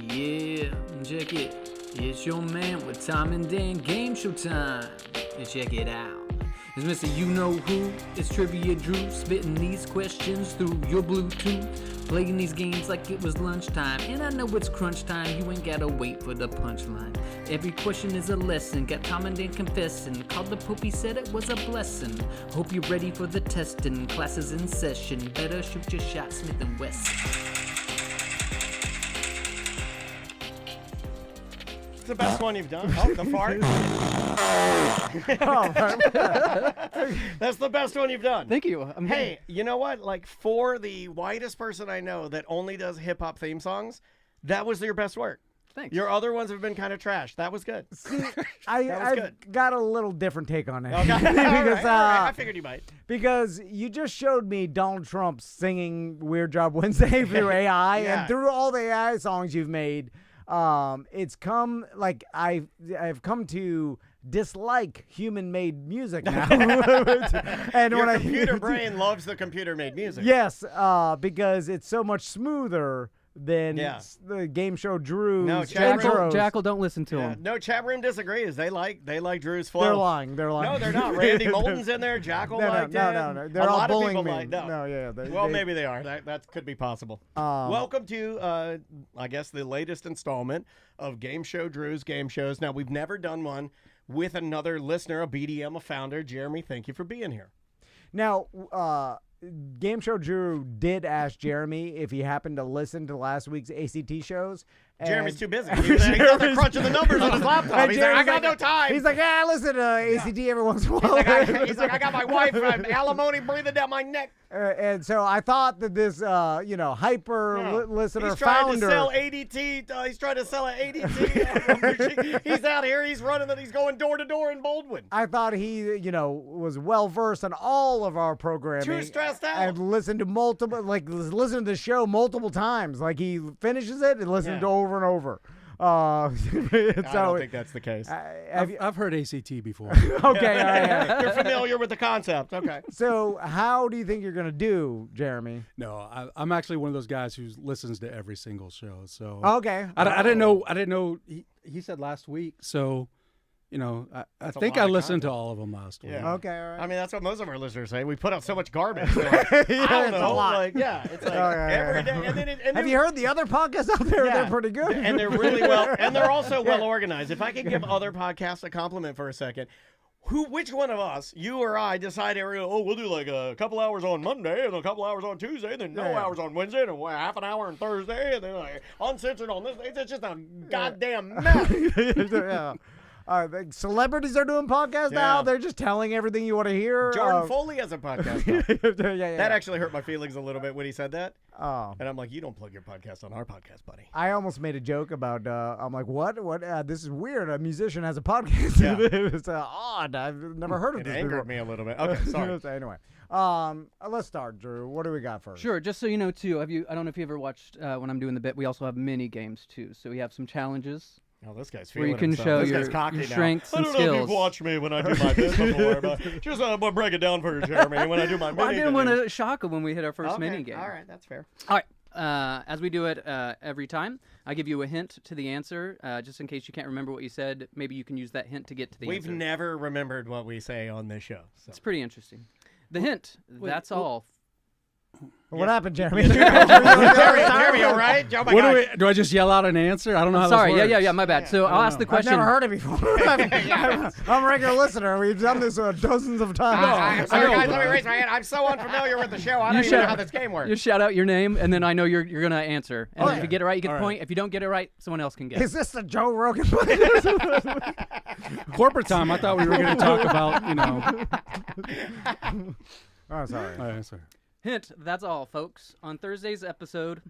Yeah, check it. It's your man with Tom and Dan Game Show time. And check it out. Is Mr. You Know Who? It's Trivia Drew, spitting these questions through your Bluetooth. Playing these games like it was lunchtime. And I know it's crunch time, you ain't gotta wait for the punchline. Every question is a lesson, got Commandant confessing. Called the Pope, he said it was a blessing. Hope you're ready for the testing, classes in session. Better shoot your shot, Smith & Wesson. It's the best one you've done. Oh, the fart. That's the best one you've done. Thank you. Hey, you know what? Like, for the whitest person I know that only does hip-hop theme songs, that was your best work. Thanks. Your other ones have been kind of trash. That was good. I've got a little different take on it. Okay. Because, all right. I figured you might. Because you just showed me Donald Trump singing Weird Job Wednesday through AI, Yeah. and through all the AI songs you've made, it's come, like, I've come to dislike human-made music now. And Your when computer brain loves the computer-made music. Yes, because it's so much smoother than the game show Drew's. No, Jackal, don't listen to him. No, chat room disagrees. They like Drew's flow. They're lying. No, they're not. Randy Moulton's in there. Jackal liked it. No. They're a all lot of bullying people me. like no. Well, Maybe they are. That could be possible. Welcome to, I guess, the latest installment of Game Show Drew's Game Shows. Now, we've never done one with another listener, a BDM, a founder. Jeremy, thank you for being here. Now, Game Show Drew did ask Jeremy if he happened to listen to last week's ACT shows. Jeremy's too busy. He's out there crunching the numbers on his laptop. He's like, I got no time. He's like, I listen to ACT every once in a while. He's like, I got my wife alimony breathing down my neck. And so I thought that this, hyper listener he's trying founder. to sell ADT. He's trying to sell an ADT. He's out here. He's running it. He's going door to door in Baldwin. I thought he, was well versed on all of our programming. Too stressed out. And listened to listen to the show multiple times. Like he finishes it and listens to over and over. I don't think that's the case. I've heard ACT before. Okay, all right. You're familiar with the concept. Okay. So how do you think you're going to do, Jeremy? No, I'm actually one of those guys who listens to every single show. So Okay. I didn't know. He said last week. So, I think I listened to all of them last week. Yeah. Okay, all right. I mean, that's what most of our listeners say. We put out so much garbage. So I don't know. It's a lot. It's like every day. And Have you heard the other podcasts out there? Yeah. They're pretty good. And they're really well, and they're also well organized. If I could give other podcasts a compliment for a second, which one of us, you or I, decided, we'll do like a couple hours on Monday and a couple hours on Tuesday, then no hours on Wednesday, and half an hour on Thursday, and then like uncensored on this. It's just a goddamn mess. Yeah. The celebrities are doing podcasts now. They're just telling everything you want to hear. Jordan Foley has a podcast now. Yeah. That actually hurt my feelings a little bit when he said that. Oh. And I'm like, you don't plug your podcast on our podcast, buddy. I almost made a joke about, I'm like, what? This is weird. A musician has a podcast. Yeah. It's odd. I've never heard of It this angered before. me a little bit. Okay, sorry. Anyway, let's start, Drew. What do we got first? Sure. Just so you know, too, I don't know if you ever watched when I'm doing the bit. We also have mini games too. So we have some challenges. Oh, this guy's Where feeling you can himself. show This your guy's cocky now. strengths and I don't know if skills. you've watched me when I do my bit before, but just break it down for you, Jeremy. When I do my Well, I mini didn't want games. to shock him when we hit our first Okay, mini game. all right, that's fair. All right. As we do it every time, I give you a hint to the answer, just in case you can't remember what you said. Maybe you can use that hint to get to the We've answer. never remembered what we say on this show. So. It's pretty interesting. The hint, that's all. What happened, Jeremy? Jeremy, all right? Oh my God. Do I just yell out an answer? I don't know how Sorry, this works. yeah, my bad. So I'll ask the I've question. never heard it before. I'm a regular listener. We've done this dozens of times. I'm sorry, guys. Let me raise my hand. I'm so unfamiliar with the show. I don't even know how this game works. You shout out your name, and then I know you're going to answer. And Okay. if you get it right, you get All a right. point. If you don't get it right, someone else can get Is it. this the Joe Rogan? Corporate time. I thought we were going to talk about, Oh, sorry. All right, sorry. Hint, that's all, folks. On Thursday's episode,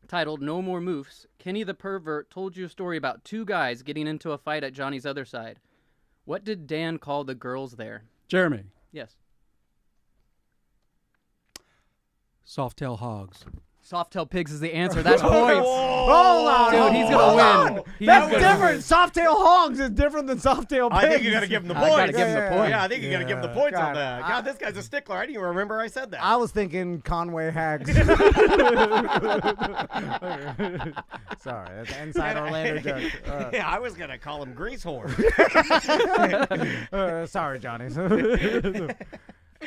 titled No More Moofs, Kenny the Pervert told you a story about two guys getting into a fight at Johnny's other side. What did Dan call the girls there? Jeremy, Yes. Softail hogs. Softail Pigs is the answer. That's points. Hold on, Dude, he's hold gonna on. win. He's That's gonna different. win. Softail hogs is different than softail pigs. I think you got to give him the I points. gotta give him the point. Yeah, I think you got to give him the points on God, that. God, this guy's a stickler. I didn't even remember I said that. I was thinking Conway hags. Sorry, that's an inside Orlando joke. Yeah, I was gonna call him grease whore. Sorry, Johnny.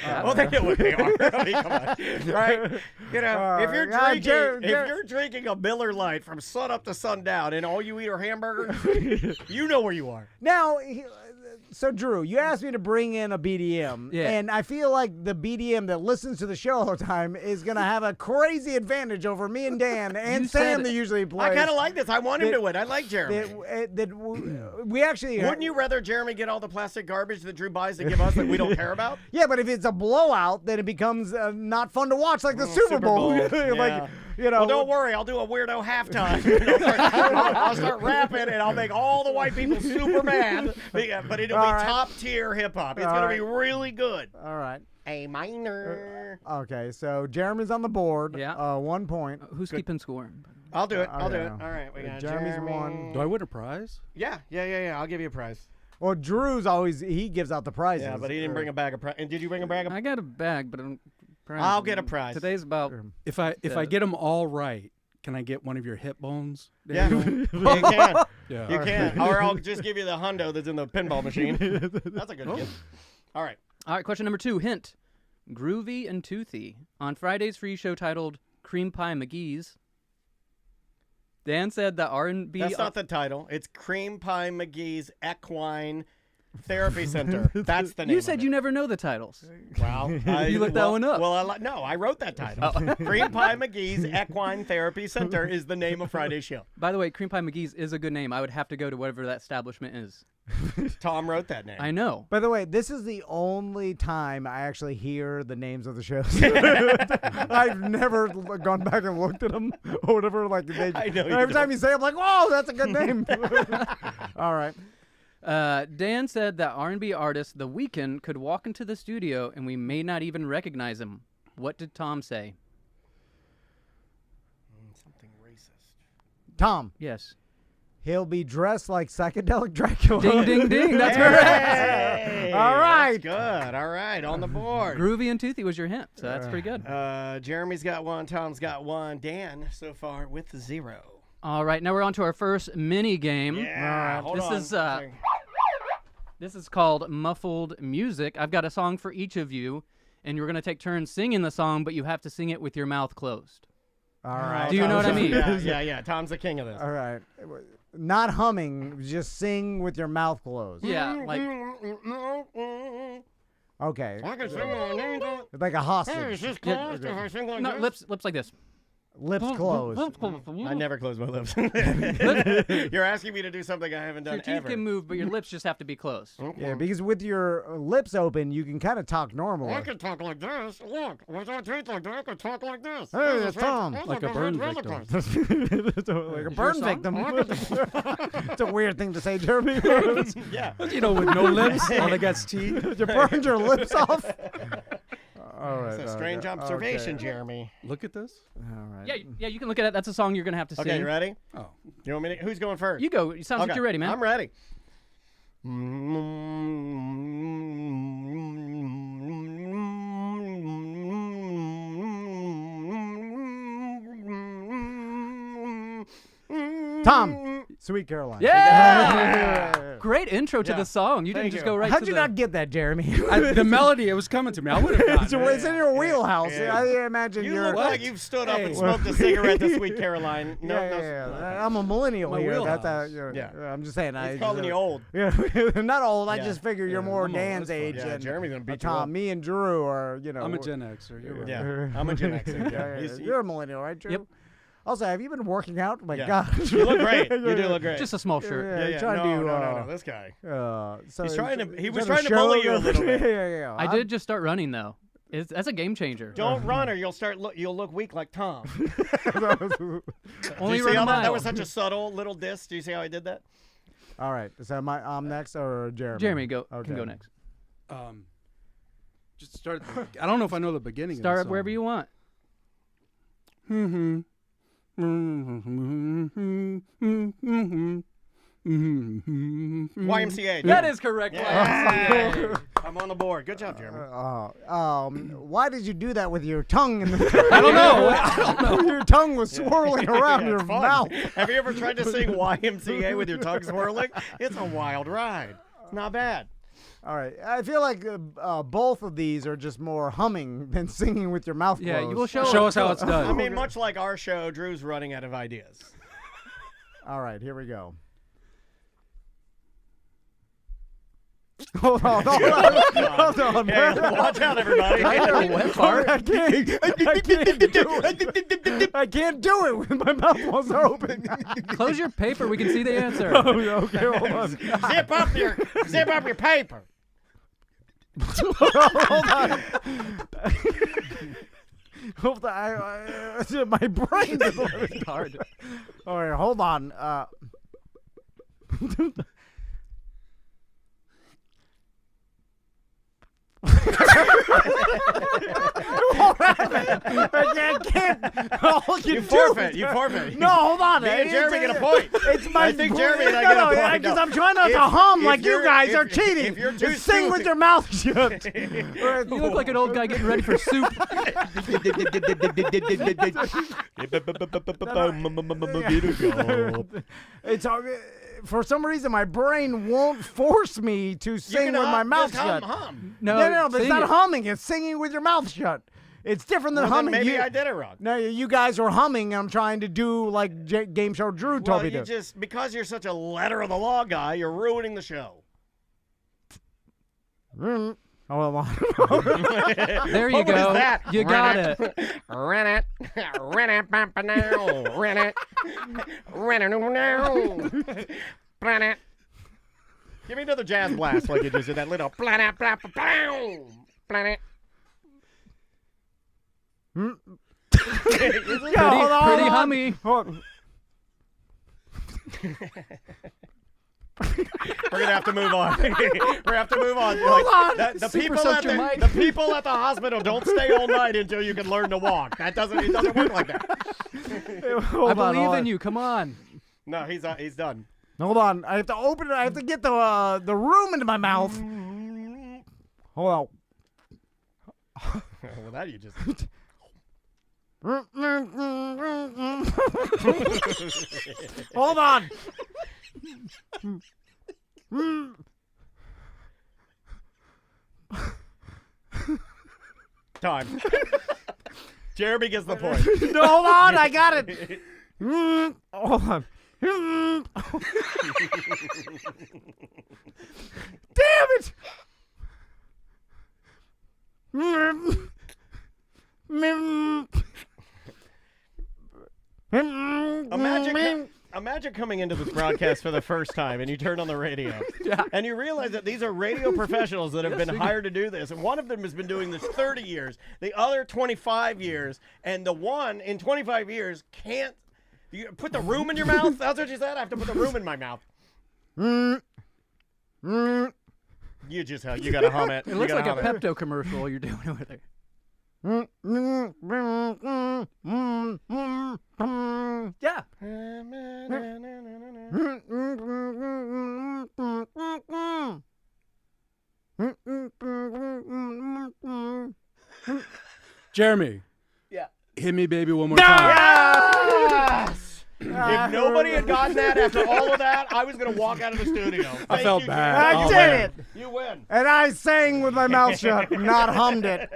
Well, they know what they are. I mean, come on, right? You know, if you're yeah, drinking, if you're drinking a Miller Lite from sun up to sundown, and all you eat are hamburgers, you know where you are. Now, so Drew, you asked me to bring in a BDM, Yeah. and I feel like the BDM that listens to the show all the time is gonna have a crazy advantage over me and Dan and You Sam said- that usually plays. I kind of like this. I want him to win. I like Jeremy. We actually Wouldn't you rather Jeremy get all the plastic garbage that Drew buys to give us that we don't care about? Yeah, but if it's a blowout, then it becomes not fun to watch, like the Super Bowl. Like, Yeah. you know. Well, don't worry. I'll do a weirdo halftime. I'll start rapping, and I'll make all the white people super mad. But it'll be All right. top tier hip hop. It's All gonna right. be really good. All right. A minor. Okay, so Jeremy's on the board. Yeah. 1 point. Who's keeping score? I'll do it. I'll do Okay. it. All right, we got Jeremy's Jeremy. won. Do I win a prize? Yeah. I'll give you a prize. Well, Drew's always he gives out the prizes. Yeah, but he didn't bring a bag of prize. And did you bring a bag of? I got a bag, but I'll get a prize. Today's about. If I get them all right, can I get one of your hip bones? Yeah, Daniel? you can. Yeah. You can. Or I'll just give you the hundo that's in the pinball machine. That's a good gift. All right. All right, question number 2. Hint. Groovy and Toothy. On Friday's free show titled Cream Pie McGee's, Dan said the R&B... That's not the title. It's Cream Pie McGee's Equine Therapy Center. That's the name. You said of you it. never know the titles. Well, You looked that one up. Well, no, I wrote that title. Cream Pie McGee's Equine Therapy Center is the name of Friday's show. By the way, Cream Pie McGee's is a good name. I would have to go to whatever that establishment is. Tom wrote that name. I know. By the way, this is the only time I actually hear the names of the shows. I've never gone back and looked at them or whatever. Like I know you every time you say, it, I'm like, "Whoa, that's a good name." All right. Dan said that R&B artist The Weeknd could walk into the studio and we may not even recognize him. What did Tom say? Something racist. Tom, Yes. he'll be dressed like psychedelic Dracula. Ding, ding, ding. That's correct. Hey, All right. that's good. All right, on the board. Groovy and Toothy was your hint, so that's pretty good. Jeremy's got 1. Tom's got 1. Dan so far with 0. All right, now we're on to our first mini game. Yeah. Hold on. This is called Muffled Music. I've got a song for each of you, and you're going to take turns singing the song, but you have to sing it with your mouth closed. All right. Do you know what I mean? Yeah. Tom's the king of this. All right. Not humming, just sing with your mouth closed. Yeah, like Okay. I can sing my name. Like a hostage. no, lips like this. Lips closed. I never close my lips. You're asking me to do something I haven't done Your teeth ever. can move, but your lips just have to be closed. Yeah, because with your lips open, you can kind of talk normally. I can talk like this. Look, with our teeth like that, I can talk like this. Hey, it's Tom. Like a burn victim. Like a burn victim. It's a weird thing to say, Jeremy. Yeah. You know, with no lips, all they got's teeth. You burned your lips off. All right. It's a strange observation, okay. Jeremy. Look at this. All right. Yeah, you can look at it. That's a song you're going to have to sing. Okay, you ready? Oh. You want me to? Who's going first? You go. It sounds like Okay, you're ready, man. I'm ready. Tom, Sweet Caroline. Yeah! Great intro to Yeah. the song. You didn't Thank just you. go right How'd to you the... not get that, Jeremy? The melody, it was coming to me. I would have gotten it. It's in your wheelhouse. Yeah. I imagine You you're. look like you've stood up and smoked a cigarette to Sweet Caroline. No, Yeah. I'm a millennial My here. wheelhouse. That's you know, Yeah. I'm just saying. He's calling you old. Yeah, not old. I Yeah. just figure you're more I'm old, Dan's that's fine. age. Yeah, and Jeremy's gonna beat you Tom, up. me and Drew are, you know. I'm a Gen Xer. You're right. Yeah, I'm a Gen Xer. Yeah, He's- You're a millennial, right, Drew? Yep. Also, have you been working out? Oh my Yeah. God. You look great. You do look great. Just a small shirt. Yeah, yeah. trying No, to, no. This guy. So He's trying to- he was trying trying to bully you a show- little bit. yeah. I did just start running, though. That's a game changer. Don't run, or you'll look weak like Tom. Only Do you run see a how mile. that was such a subtle little diss? Do you see how I did that? All right. So I'm next or Jeremy? Jeremy, can Okay. go next. Just start. I don't know if I know the beginning. of Start the wherever song. you want. YMCA. That dude. is correct. Yeah. I'm on the board. Good job, Jeremy. Why did you do that with your tongue in the I don't know. Your tongue was swirling around Yeah, your it's fun. mouth. Have you ever tried to sing YMCA with your tongue swirling? It's a wild ride. It's not bad. All right. I feel like both of these are just more humming than singing with your mouth Yeah, closed. you will Show us how it's I done. mean, much like our show, Drew's running out of ideas. All right, here we go. Hold on. Hold on. Hey, watch out, everybody. I can't do it with my mouth was open. Close your paper. We can see the answer. Okay, hold on. Zip up your paper. Hold on. Hold on. My brain is hard. All right, hold on. I can't. All You forfeit. You forfeit. No, hold on. Me and Jeremy get a point. It's my I think Jeremy and I get a point. because No. I'm trying not to If- hum if like you you're- guys if- are cheating. if you're too Just sing with stupid- your mouth shut. You look like an old guy getting ready for soup. It's for some reason my brain won't force me to sing with my mouth just shut. hum. No, No, but it's sing not it. humming. It's singing with your mouth shut. It's different than Well, then humming. maybe You- I did it wrong. No, you guys are humming, and I'm trying to do like Game Show Drew told Well, me you to. just because you're such a letter of the law guy, you're ruining the show. Hold on. There you What go. is that? You got it. Rent it. Rent it. Now. Rent it. Rent it now. Rent it. Give me another jazz blast like you just did that little planet. Planet. Pretty hummy. Hold- We're gonna have to move on. We're gonna have to move on. on. The Super people soaked your mic. the people at the hospital don't stay all night until you can learn to walk. It doesn't work like that. I believe in you. Come on. No, he's done. Hold on. I have to open it. I have to get the room into my mouth. Hold on. Well, that you just. Hold on. Time. Jeremy gets the point. No, hold on. I got it. Hold on. Damn it. Imagine coming into this broadcast for the first time and you turn on the radio and you realize that these are radio professionals that have been hired to do this, and one of them has been doing this 30 years, the other 25 years, and the one in 25 years can't. You put the room in your mouth? That's what you said? I have to put the room in my mouth. You gotta hum it. It looks like a Pepto commercial you're doing over there. Yeah. Jeremy. Yeah. Hit me, baby, one more time. Yes! If nobody had gotten that after all of that, I was going to walk out of the studio. I felt you, bad. Jeremy. I Oh, did man. it. You win. And I sang with my mouth shut, not hummed it.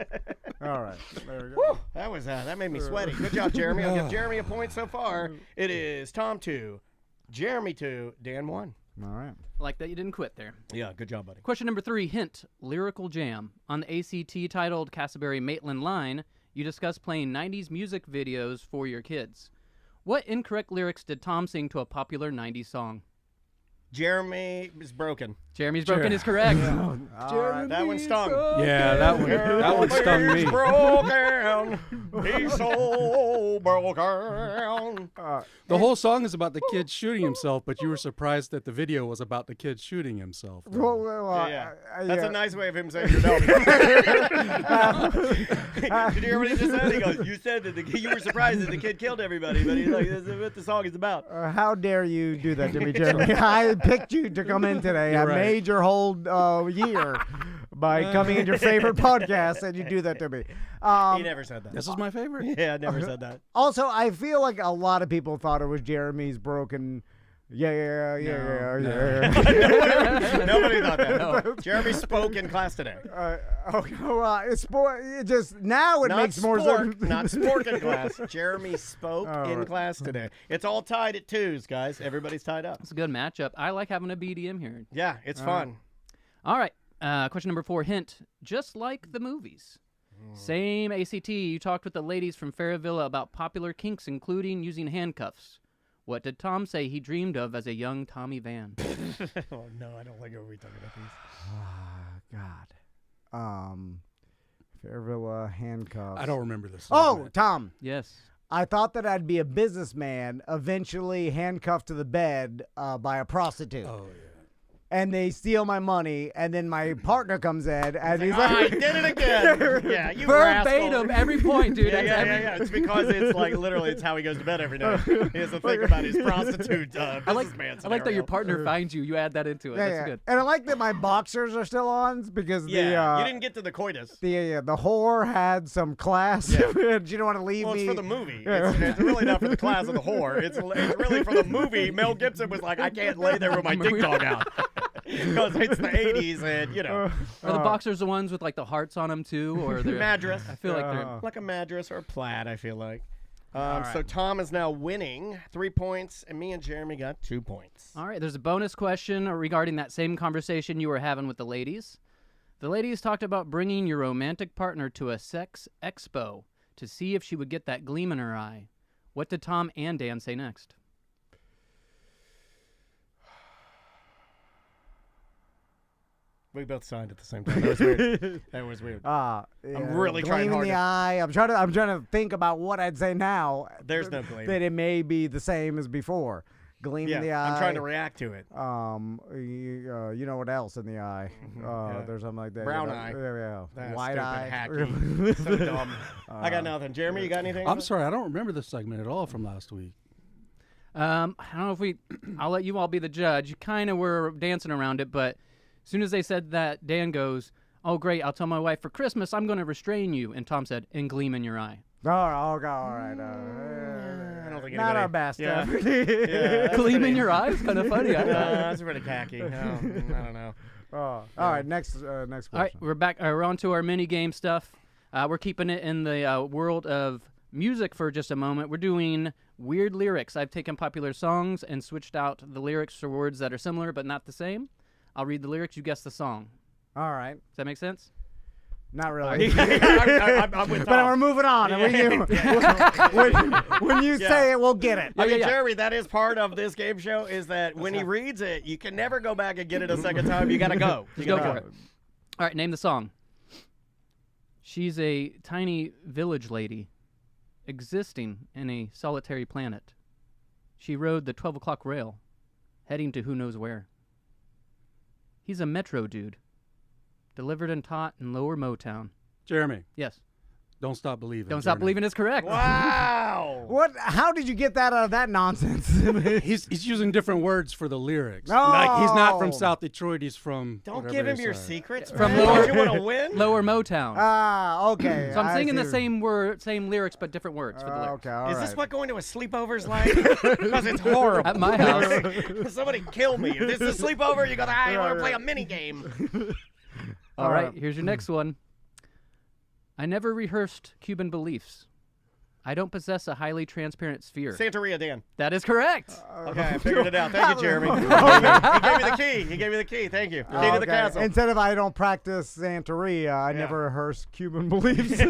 All right. There we go. That was that made me sweaty. Good job, Jeremy. I'll give Jeremy a point so far. It is Tom 2, Jeremy 2, Dan 1. All right. I like that you didn't quit there. Yeah, good job, buddy. Question number 3, hint, lyrical jam. On the ACT titled Cassaberry Maitland line, you discuss playing 90s music videos for your kids. What incorrect lyrics did Tom sing to a popular 90s song? Jeremy is broken. Jeremy's broken is correct. That one stung. Yeah, that one stung me. He's broken. He's so broken. The whole song is about the kid shooting himself, but you were surprised that the video was about the kid shooting himself. Yeah. That's a nice way of him saying you're dumb. Did you hear what he just said? He goes, you said that you were surprised that the kid killed everybody, but he's like, this is what the song is about. How dare you do that to me, Jeremy? I picked you to come in today. You're I right. made your whole year by coming in your favorite podcast, and you do that to me. He never said that. This is my favorite. Yeah, I never said that. Also, I feel like a lot of people thought it was Jeremy's broken. Yeah. Nobody thought that. No. Jeremy spoke in class today. It just now it Not makes more spork, sense. not sport in class. Jeremy spoke in class today. It's all tied at 2s, guys. Everybody's tied up. It's a good matchup. I like having a BDM here. Yeah, it's fun. All right. Question number 4. Hint. Just like the movies. Same ACT. You talked with the ladies from Fairvilla about popular kinks, including using handcuffs. What did Tom say he dreamed of as a young Tommy Van? Oh, no, I don't like it when we talk about these. God. Fairvilla handcuffs. I don't remember this. Oh, Tom. Yes. I thought that I'd be a businessman, eventually handcuffed to the bed by a prostitute. Oh, yeah. And they steal my money, and then my partner comes in, and he's I like, did it again. Yeah, you Verbatim, rascal. every point, dude. Yeah. It's because it's like literally it's how he goes to bed every night. He has to think about his prostitute I businessman like that your scenario. partner finds you. You add that into it. That's good. And I like that my boxers are still on because Yeah, you didn't get to the coitus. the whore had some class. Yeah. And she didn't want to leave Well, me. it's for the movie. It's really not for the class of the whore. It's really for the movie. Mel Gibson was like, I can't lay there with my dick dog out. Because it's the 80s and, you know. Are the boxers the ones with like the hearts on them too, or they're Madras. I feel like they're. Like a madras or a plaid, I feel like. right. So Tom is now winning 3 points, and me and Jeremy got 2 points. All right. There's a bonus question regarding that same conversation you were having with the ladies. The ladies talked about bringing your romantic partner to a sex expo to see if she would get that gleam in her eye. What did Tom and Dan say next? We both signed at the same time. That was weird. That was weird. Yeah, I'm really trying gleam hard in the to- eye. I'm trying to think about what I'd say now. There's no gleam. That it may be the same as before. Gleam in the eye. I'm trying to react to it. You know what else in the eye? Yeah. There's something like that. Brown eye. Yeah. That's White stupid, eye. hacky. So dumb. I got nothing. Jeremy, you got anything? I'm sorry, I don't remember this segment at all from last week. I don't know if I'll let you all be the judge. You kind of were dancing around it, but as soon as they said that, Dan goes, "Oh, great, I'll tell my wife for Christmas I'm going to restrain you." And Tom said, "And gleam in your eye." All right. I don't think Not anybody- our best. Yeah. Yeah. Gleam in your eye is kind of funny. I thought. That's pretty cocky. No, I don't know. All right. Next question. All right, we're back. We're on to our mini game stuff. We're keeping it in the world of music for just a moment. We're doing weird lyrics. I've taken popular songs and switched out the lyrics for words that are similar but not the same. I'll read the lyrics. You guess the song. All right. Does that make sense? Not really. I'm with But Tom. we're moving on. When you say it, we'll get it. I mean, yeah. Jeremy, that is part of this game show, is that when he reads it, you can never go back and get it a second time. You got to go. You Go gotta for it. All right, name the song. She's a tiny village lady existing in a solitary planet. She rode the 12 o'clock rail, heading to who knows where. He's a metro dude, delivered and taught in lower Motown. Jeremy, Yes. don't stop believing. Don't stop Jeremy. believing is correct. Wow. What? How did you get that out of that nonsense? He's using different words for the lyrics. Oh. Like he's not from South Detroit. He's from. Don't whatever give him they your say. secrets. From man. lower- Don't you want to win? Lower Motown. Okay. So I'm singing the see. same lyrics but different words for the lyrics. Okay. All Is right. this what going to a sleepover's like? Because it's horrible. At my house. Somebody kill me. If this is a sleepover, you go, I want to play a mini game. All right, here's your next one. I never rehearsed Cuban beliefs. I don't possess a highly transparent sphere. Santeria Dan. That is correct. Okay, I figured it out. Thank you, Jeremy. He gave me the key. He gave me the key. Thank you. Key to the Okay. castle. Instead of I don't practice Santeria, I never rehearse Cuban beliefs.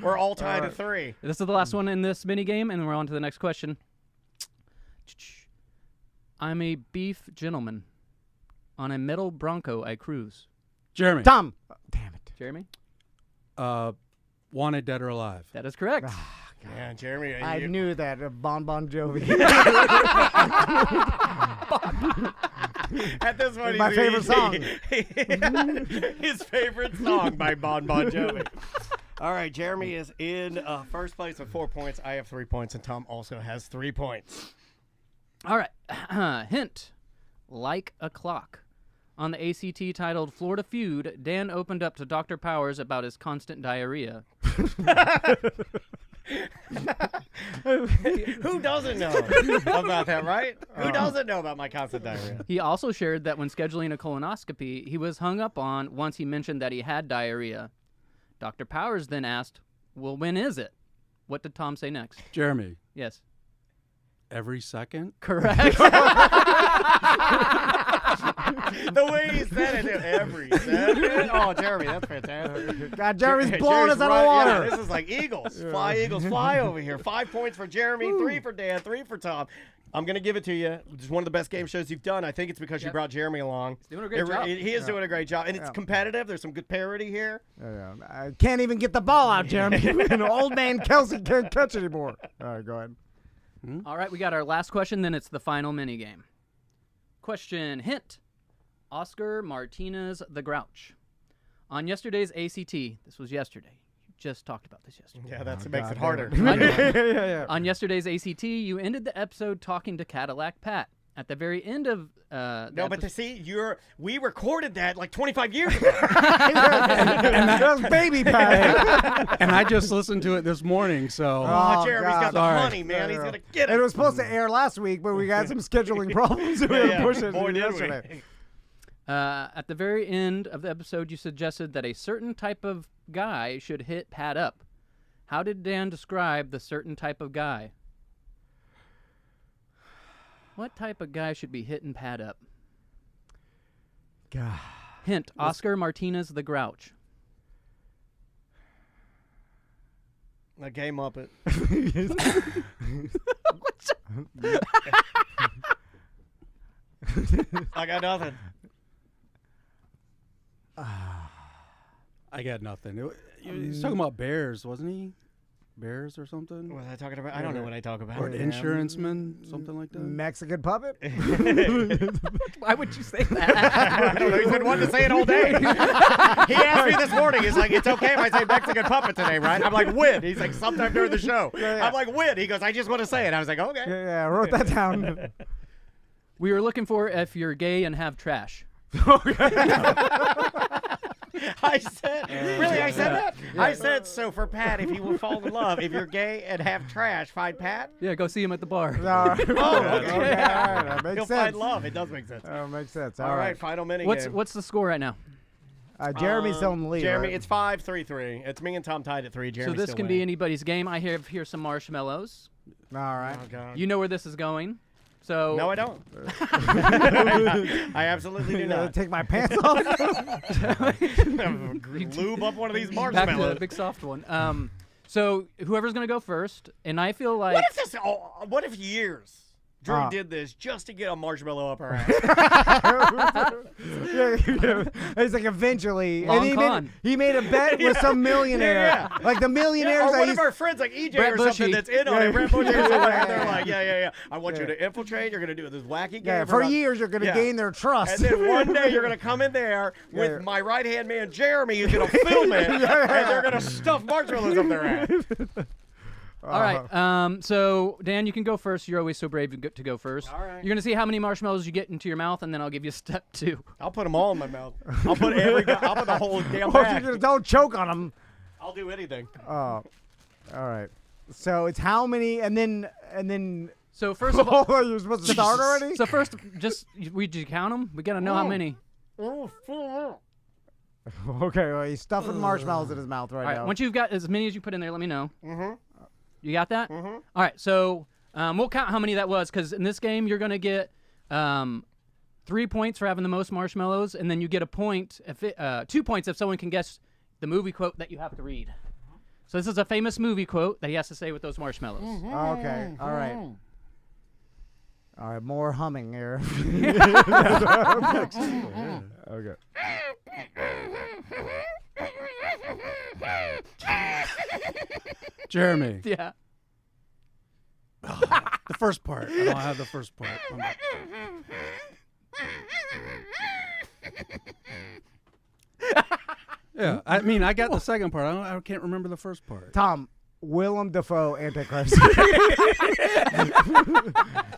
We're all tied at 3. This is the last one in this mini game, and we're on to the next question. I'm a beef gentleman. On a metal Bronco I cruise. Jeremy. Tom. Damn it. Jeremy? Wanted Dead or Alive. That is correct. Yeah, Jeremy. I knew that. Bon Jovi. At this point, My favorite song. His favorite song by Bon Jovi. All right, Jeremy is in first place with 4 points. I have 3 points, and Tom also has 3 points. All right. Hint. Like a clock. On the ACT titled Florida Feud, Dan opened up to Dr. Powers about his constant diarrhea. Who doesn't know about that, right? Who doesn't know about my constant diarrhea? He also shared that when scheduling a colonoscopy, he was hung up on once he mentioned that he had diarrhea. Dr. Powers then asked, well, when is it? What did Tom say next? Jeremy. Yes. Every second. Correct. The way he said it, every second. Oh, Jeremy, that's fantastic. God, Jeremy's blowing us out of water. Yeah, this is like Eagles. Fly, Eagles, fly over here. 5 points for Jeremy, 3 for Dan, 3 for Tom. I'm going to give it to you. It's one of the best game shows you've done. I think it's because you brought Jeremy along. He's doing a great job. He is doing a great job. And it's competitive. There's some good parody here. I can't even get the ball out, Jeremy. Old man Kelsey can't catch anymore. All right, go ahead. All right, we got our last question, then it's the final minigame. Question, hint. Oscar Martinez the Grouch. On yesterday's ACT, this was yesterday. You just talked about this yesterday. Yeah, that makes it harder. On yesterday's ACT, you ended the episode talking to Cadillac Pat. At the very end of no, but to see, we recorded that like 25 years ago. That was baby Pat. And I just listened to it this morning, so. Oh, Jeremy's got the Sorry. money, man. He's going to get it. It was supposed to air last week, but we got some scheduling problems. We had to push it Boy, did yesterday. at the very end of the episode, you suggested that a certain type of guy should hit Pat up. How did Dan describe the certain type of guy? What type of guy should be hitting Pat up? God. Hint, Oscar Martinez the Grouch. A game Muppet. I got nothing. I got nothing. He was talking about bears, wasn't he? Bears or something? What was I talking about? I don't know what I talk about. Or an insuranceman, something like that. Mexican puppet? Why would you say that? I don't know. He's been wanting to say it all day. He asked me this morning. He's like, it's okay if I say Mexican puppet today, right? I'm like, when? He's like, sometime during the show. I'm like, when? He goes, I just want to say it. I was like, okay. Yeah, I wrote that down. We were looking for if you're gay and have trash. I said, really? I said that? I said, so for Pat, if he will fall in love, if you're gay and have trash, find Pat? Yeah, go see him at the bar. Oh, okay. Okay. All right, that makes He'll sense. find love. It does make sense. Makes sense. All right, final minute What's the score right now? Jeremy's still in the lead. Jeremy, right? it's 5-3-3. It's me and Tom tied at 3. Jeremy So this still can be winning. anybody's game. I have here some marshmallows. All right. Oh, God. You know where this is going. So No, I don't. I absolutely do not. Take my pants off. Lube up one of these back to marshmallows. the big soft one. So whoever's gonna go first, and I feel like What if years Drew did this just to get a marshmallow up her ass? It's like eventually. Long and con. he made a bet with some millionaire. Yeah. Like the millionaires or that one he's of our friends like EJ Brett or something Bushy. that's in on it. Brett Bushy or something. And they're like, yeah. I want you to infiltrate. You're going to do this wacky game. Yeah, for years you're going to Yeah. gain their trust. And then one day you're going to come in there with my right-hand man, Jeremy, who's going to film it, and they're going to stuff marshmallows up their ass. all right. So Dan, you can go first. You're always so brave to go first. All right. You're gonna see how many marshmallows you get into your mouth, and then I'll give you step 2. I'll put them all in my mouth. I'll put the whole damn Oh, bag. don't choke on them. I'll do anything. All right. So it's how many, and then. So first of all, Oh, you're supposed to start already? so first, just we count them. We gotta know how many. Okay, well, he's stuffing marshmallows in his mouth right All right. now. Once you've got as many as you put in there, let me know. Mm-hmm. You got that? Mm-hmm. All right. So we'll count how many that was, because in this game you're gonna get 3 points for having the most marshmallows, and then you get a point, 2 points if someone can guess the movie quote that you have to read. So this is a famous movie quote that he has to say with those marshmallows. Okay, all right. All right, more humming here. Okay. Jeremy, Yeah. the first part. I don't have the first part. Yeah, I mean, I got the second part. I can't remember the first part. Tom, Willem Dafoe Antichrist.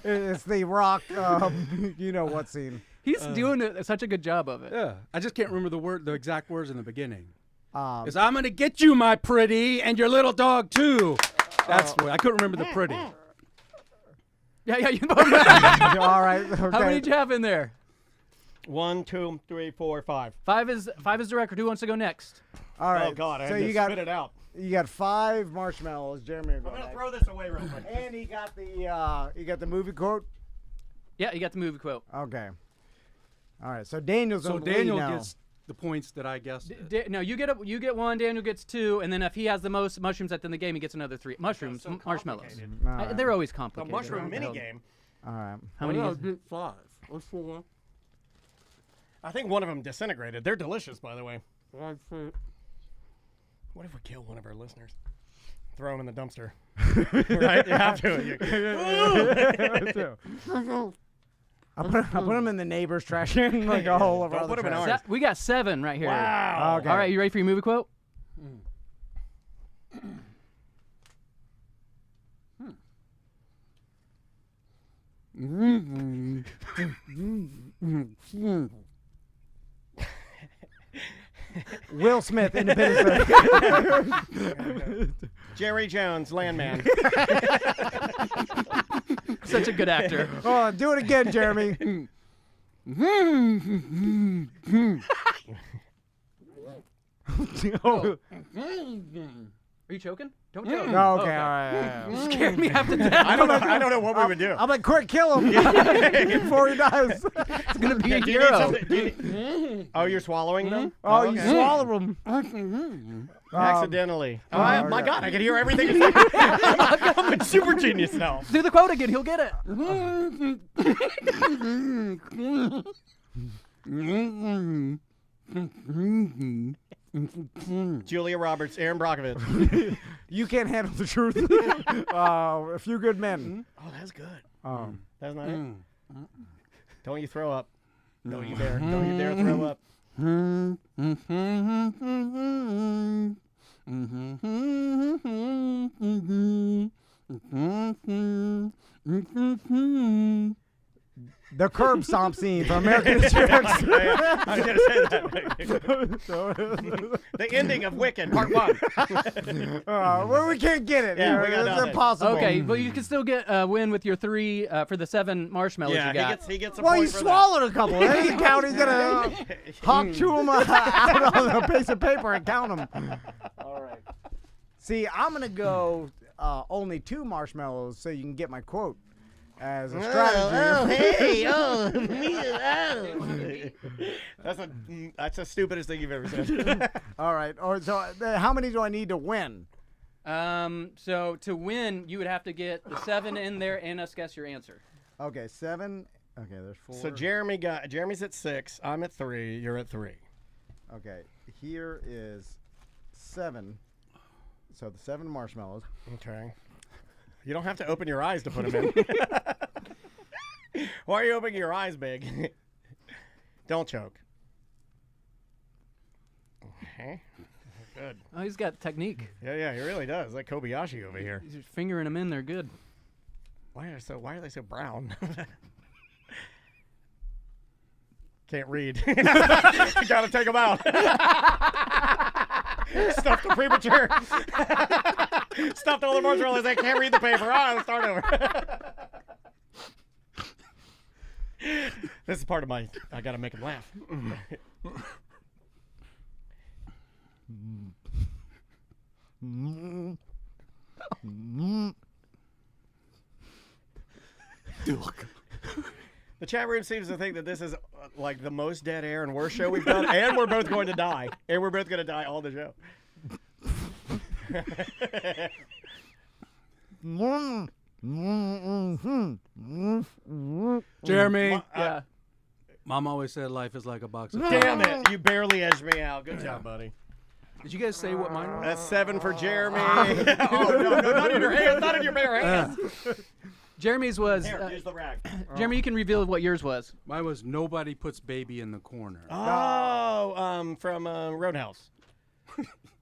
It's the Rock, you know what scene. He's doing such a good job of it. Yeah, I just can't remember the exact words in the beginning. Um, I'm gonna get you, my pretty, and your little dog too. That's what I couldn't remember the pretty. Yeah. You all right. Okay. How many did you have in there? 1, 2, 3, 4, 5. Five is the record. Who wants to go next? All right. Oh God, I so had to you got spit it out. you got 5 marshmallows. Jeremy, I'm gonna throw this away real quick. and he got the movie quote. Yeah, you got the movie quote. Okay. All right. So Daniel's So on the lead Daniel now. gets the points that I guessed. No, you get one. Daniel gets 2, and then if he has the most mushrooms at the end of the game, he gets another 3 mushrooms, So marshmallows. complicated. All right. They're always The complicated. mushroom aren't they? mini game. All right. How many? get 5. What's 4? I think one of them disintegrated. They're delicious, by the way. What if we kill one of our listeners? Throw him in the dumpster. Right? You have to. I put him in the neighbor's trash can, like all of our Don't other put 'em in trash. ours. We got 7 right here. Wow. Okay. All right, you ready for your movie quote? Will Smith, Independence Day. Jerry Jones, Landman. Such a good actor. Oh, do it again, Jeremy. Oh, Are you choking? Don't choke. okay, all right. You scared me half to death. I don't know what we would do. I'm like, quick, kill him before he dies. It's gonna be a Do you need hero. something- do you need- Oh, you're swallowing them? Oh, you okay. swallow him. Accidentally. oh, My okay. God, I can hear everything. You're saying. I'm a super genius now. Do the quote again. He'll get it. Julia Roberts, Aaron Brockovich. You can't handle the truth. A few good men. Oh, that's good. Um, That's not it. Don't you throw up. Don't you dare. Don't you dare throw up. the curb stomp scene from American History X. I was going to say that. The ending of Wicked, Part 1. Well, we can't get it. Yeah, we got It's nothing. impossible. Okay, well you can still get a win with your 3 for the 7 marshmallows Yeah, you got. he gets a Well, point he for swallowed a couple. That doesn't count. He's gonna hawk chew them out on a piece of paper and count them. All right. See, I'm gonna go only 2 marshmallows so you can get my quote as a strategy. That's the stupidest thing you've ever said. All right. So how many do I need to win? So to win, you would have to get the 7 in there and us guess your answer. Okay, 7. Okay, there's 4. So Jeremy's at 6. I'm at 3. You're at 3. Okay, here is 7. So the 7 marshmallows. Okay. You don't have to open your eyes to put them in. Why are you opening your eyes big? Don't choke. Okay. Good. Oh, he's got technique. Yeah, he really does. Like Kobayashi over here. He's just fingering them in there good. Why are they so brown? Can't read. You gotta take them out. Stuffed the premature. Stuffed all the marshmallows. They can't read the paper. Let's start over. This is part of my. I gotta make them laugh. The chat room seems to think that this is like the most dead air and worst show we've done, and we're both going to die. And we're both going to die all the show. Jeremy. Yeah. Mom always said life is like a box of. Damn it! You barely edged me out. Good job, buddy. Did you guys say what mine was? That's 7 for Jeremy. Oh no, not in your hands, not in your bare hands. Jeremy's was. Here, use the rag. Jeremy, you can reveal what yours was. Mine was nobody puts baby in the corner. Oh, from Roadhouse.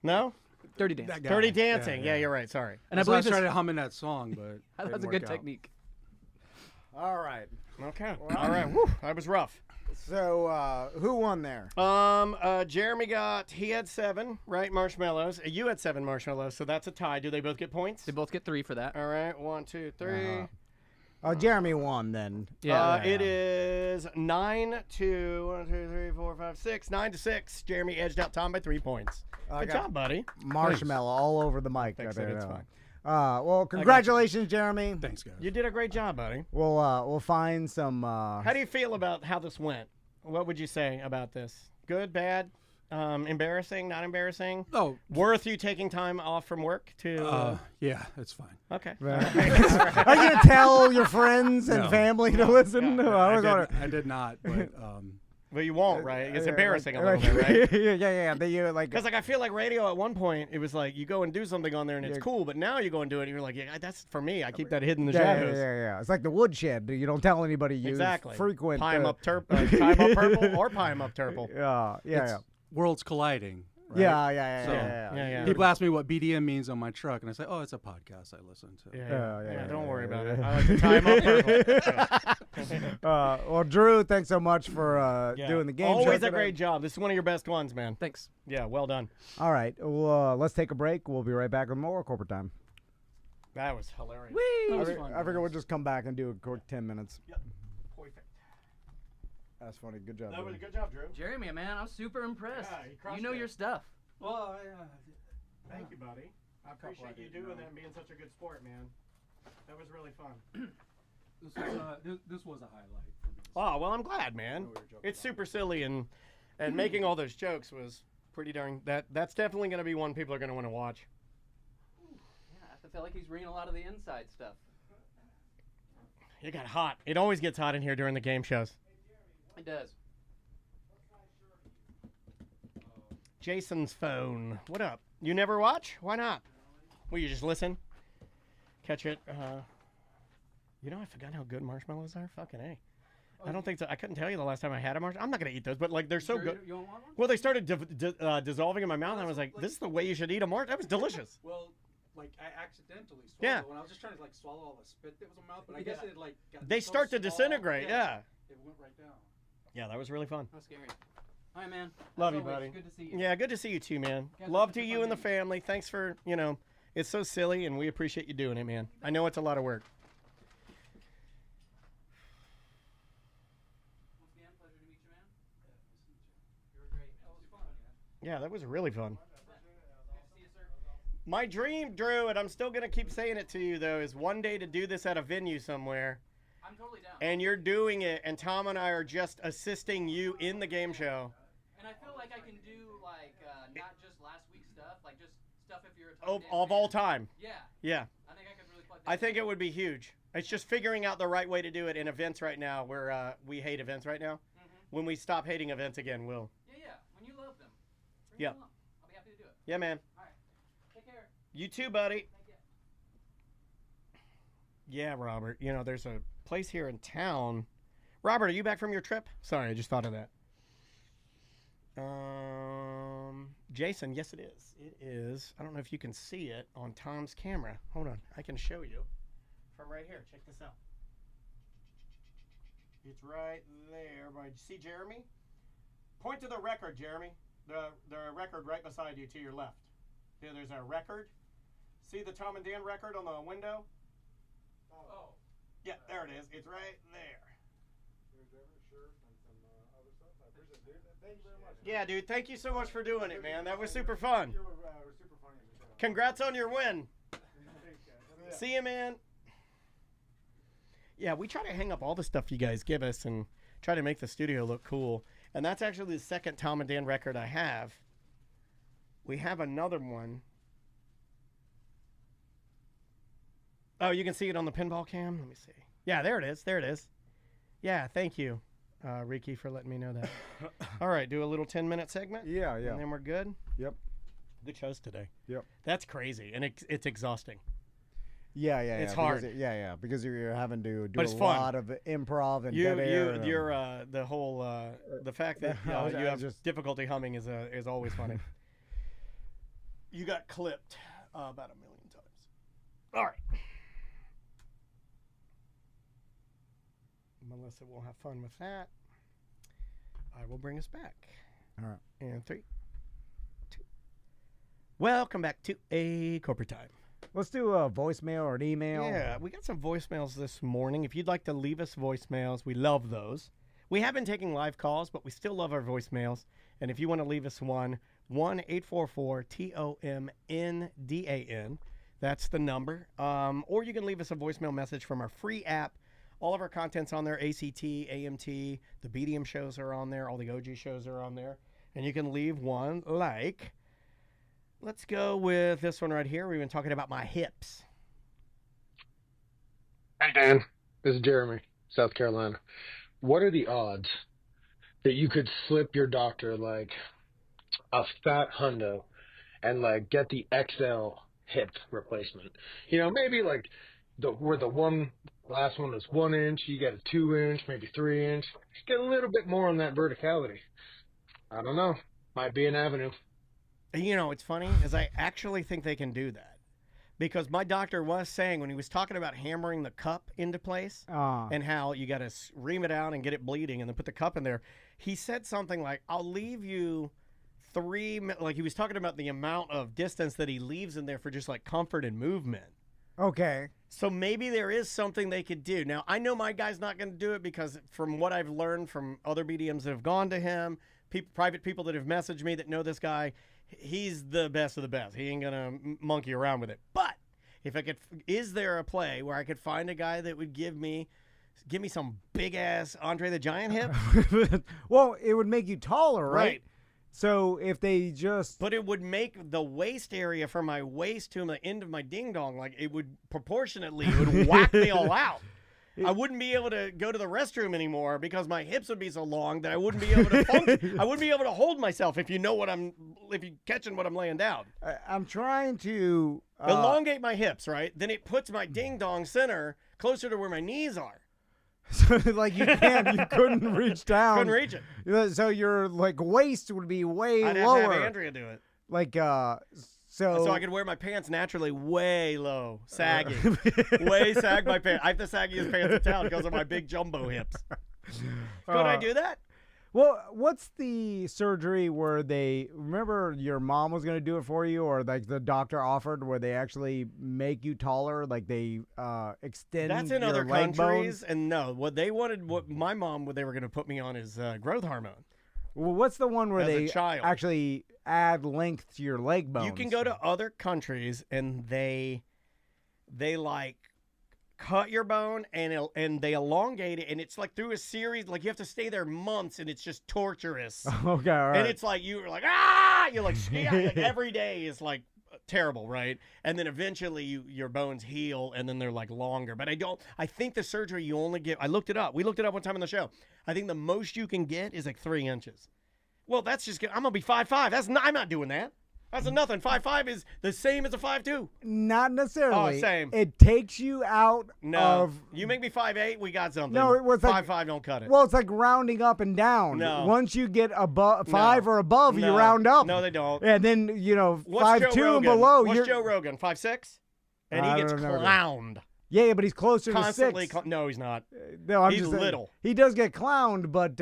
No? Dirty Dance. That guy. Dirty Dancing. Yeah, you're right. Sorry. And I I believe tried it's, to hum in that song, but that's didn't a work good out. technique. All right. Okay. All right. Whew, that was rough. So who won there? Jeremy he had 7, right? Marshmallows. You had 7 marshmallows, so that's a tie. Do they both get points? They both get 3 for that. All right. 1, 2, 3. Jeremy won then. Yeah. It is 9 to 1, 2, 3, 4, 5, 6. 9 to 6. Jeremy edged out Tom by 3 points. Good got job, buddy. Marshmallow all over the mic. Fix right it, there. it's fine. Well, congratulations, Jeremy. Thanks, guys. You did a great job, buddy. We'll find some. How do you feel about how this went? What would you say about this? Good, bad, embarrassing, not embarrassing? Oh, Worth you taking time off from work to? yeah, it's fine. Okay. Are you gonna tell your friends and No. family to listen? No, I did not, but But you won't, right? It's embarrassing a little bit, right? yeah. Because I feel like radio at one point, it was like you go and do something on there and it's cool, but now you go and do it and you're like, yeah, that's for me. I keep that hidden in the shadows. Yeah. It's like the woodshed. You don't tell anybody you Exactly. frequent. Pie 'em up time up purple or pie 'em up turple. Yeah. worlds colliding. Right? Yeah. So, Yeah. People ask me what BDM means on my truck, and I say, "Oh, it's a podcast I listen to." Yeah, don't worry about yeah. it. I like to tie 'em up purple. Well, Drew, thanks so much for Yeah. doing the game. Always show a today. great job. This is one of your best ones, man. Thanks. Yeah, well done. All right, well, let's take a break. We'll be right back with more corporate time. That was hilarious. I figure we'll just come back and do a quick 10 minutes. Yep. Perfect. That's funny. Good job. That was a Drew. good job, Drew. Jeremy, man, I'm super impressed. Yeah, you crushed You know it. your stuff. Well, Thank you, buddy. I appreciate you doing that and being such a good sport, man. That was really fun. this was a highlight for me. Oh, well, I'm glad, man. we were joking It's super silly and making all those jokes was pretty darn that's definitely going to be one people are going to want to watch. Yeah, I feel like he's reading a lot of the inside stuff. It got hot. It always gets hot in here during the game shows. It does. Jason's phone. What up? You never watch? Why not? Well, you just listen, catch it. You know, I forgot how good marshmallows are. Fucking A. I don't think so. I couldn't tell you the last time I had a marshmallow. I'm not gonna eat those, but like they're so good. You don't want one? Well, they started dissolving in my mouth, and I was like, "This is the way you should eat a marshmallow." That was delicious. Well, like I accidentally swallowed Yeah. when I was just trying to like swallow all the spit that was in my mouth, but I guess it like got They so start to small, disintegrate. Yeah. It went right down. Yeah, that was really fun. That's scary. All right, man. Love As you, always, buddy. Good to see you. Yeah, good to see you too, man. Guys, Love it's to a you fun and the game. family. Thanks for it's so silly, and we appreciate you doing it, man. I know it's a lot of work. Once again, pleasure to meet you, man. You were great. That was fun. Yeah, that was really fun. Good to see you, sir. My dream, Drew, and I'm still gonna keep saying it to you though, is one day to do this at a venue somewhere, I'm totally down. and you're doing it, and Tom and I are just assisting you in the game show. And I feel like I can do like not just last week's stuff, like just stuff if you're a Of top all time. Yeah, Yeah. I think I could really plug that. I think it would be huge. It's just figuring out the right way to do it in events right now. Where we hate events right now. When we stop hating events again, we'll. Yeah. When you love them. Bring Yeah. them along. I'll be happy to do it. Yeah, man. All right. Take care. You too, buddy. Thank you. Yeah, Robert. You know, there's a place here in town. Robert, are you back from your trip? Sorry, I just thought of that. Jason, yes, it is. It is. I don't know if you can see it on Tom's camera. Hold on, I can show you from right here. Check this out. It's right there. See Jeremy? Point to the record, Jeremy. The record right beside you to your left. There's a record. See the Tom and Dan record on the window? Oh. Yeah, there it is. It's right there. Yeah, dude. Thank you so much for doing it, man. That was super fun. Congrats on your win. See you, man. Yeah, we try to hang up all the stuff you guys give us and try to make the studio look cool. And that's actually the second Tom and Dan record I have. We have another one. Oh, you can see it on the pinball cam? Let me see. Yeah, there it is. There it is. Yeah, thank you, Ricky, for letting me know that. All right, do a little 10-minute segment? Yeah. And then we're good? Yep. Good shows today. Yep. That's crazy, and it's exhausting. Yeah. It's because hard. because you're having to do But it's a fun. lot of improv and dead air. You're the whole the fact that I was you have just- difficulty humming is always funny. You got clipped about 1 million times. All right. Melissa will have fun with that. I will bring us back. All right. And 3, 2. Welcome back to a corporate time. Let's do a voicemail or an email. Yeah, we got some voicemails this morning. If you'd like to leave us voicemails, we love those. We have been taking live calls, but we still love our voicemails. And if you want to leave us 1-844-TOMNDAN. That's the number. Or you can leave us a voicemail message from our free app. All of our content's on there. ACT, AMT, the BDM shows are on there. All the OG shows are on there. And you can leave one like... Let's go with this one right here. We've been talking about my hips. Hey, Dan. This is Jeremy, South Carolina. What are the odds that you could slip your doctor like a fat hundo and like get the XL hip replacement? You know, maybe like where the last one is 1 inch, you get a 2 inch, maybe 3 inch. Just get a little bit more on that verticality. I don't know. Might be an avenue. You know, it's funny, is I actually think they can do that. Because my doctor was saying when he was talking about hammering the cup into place and how you got to ream it out and get it bleeding and then put the cup in there, he said something like, I'll leave you 3 minutes. Like he was talking about the amount of distance that he leaves in there for just like comfort and movement. Okay. So maybe there is something they could do. Now, I know my guy's not going to do it because from what I've learned from other BDMs that have gone to him, private people that have messaged me that know this guy, he's the best of the best. He ain't going to monkey around with it. But if I could, is there a play where I could find a guy that would give me some big-ass Andre the Giant hip? Well, it would make you taller, right? Right. So if they just... But it would make the waist area from my waist to the end of my ding-dong, like it would proportionately, it would whack me all out. I wouldn't be able to go to the restroom anymore because my hips would be so long that I wouldn't be able to function. I wouldn't be able to hold myself if you're catching what I'm laying down. I'm trying to... elongate my hips, right? Then it puts my ding-dong center closer to where my knees are. So, like, you couldn't reach down. Couldn't reach it. So your, like, waist would be way I'd lower. have to have Andrea do it. Like, So I could wear my pants naturally way low, sagging. Way sag my pants. I have the saggiest pants in town because of my big jumbo hips. Could I do that? Well, what's the surgery where remember your mom was going to do it for you, or like the doctor offered where they actually make you taller, like they extend That's in your other leg countries, bones? and no, what my mom, what they were going to put me on is growth hormone. Well, what's the one where As a they child. actually add length to your leg bones? You can go to other countries and they like cut your bone and they elongate it, and it's like through a series, like you have to stay there months, and it's just torturous. Okay, all right. And it's like you're like you're like, like every day is like terrible, right? And then eventually your bones heal, and then they're like longer. But I think the surgery you only get. I looked it up. We looked it up one time on the show. I think the most you can get is like 3 inches. Well, that's just I'm gonna be 5'5". I'm not doing that. That's a nothing. 5'5" is the same as a 5'2". Not necessarily. Oh, same. It takes you out No, of... you make me 5'8", we got something. No, it was like 5'5", don't cut it. Well, it's like rounding up and down. No. Once you get above 5 or above, you No. round up. No, they don't. And then, What's 5'2" Joe and Rogan? below. What's you're... Joe Rogan? 5'6", and he I gets don't know. clowned Yeah, but he's closer constantly. to 6. No, he's not. No, I'm He's just saying, little. He does get clowned, but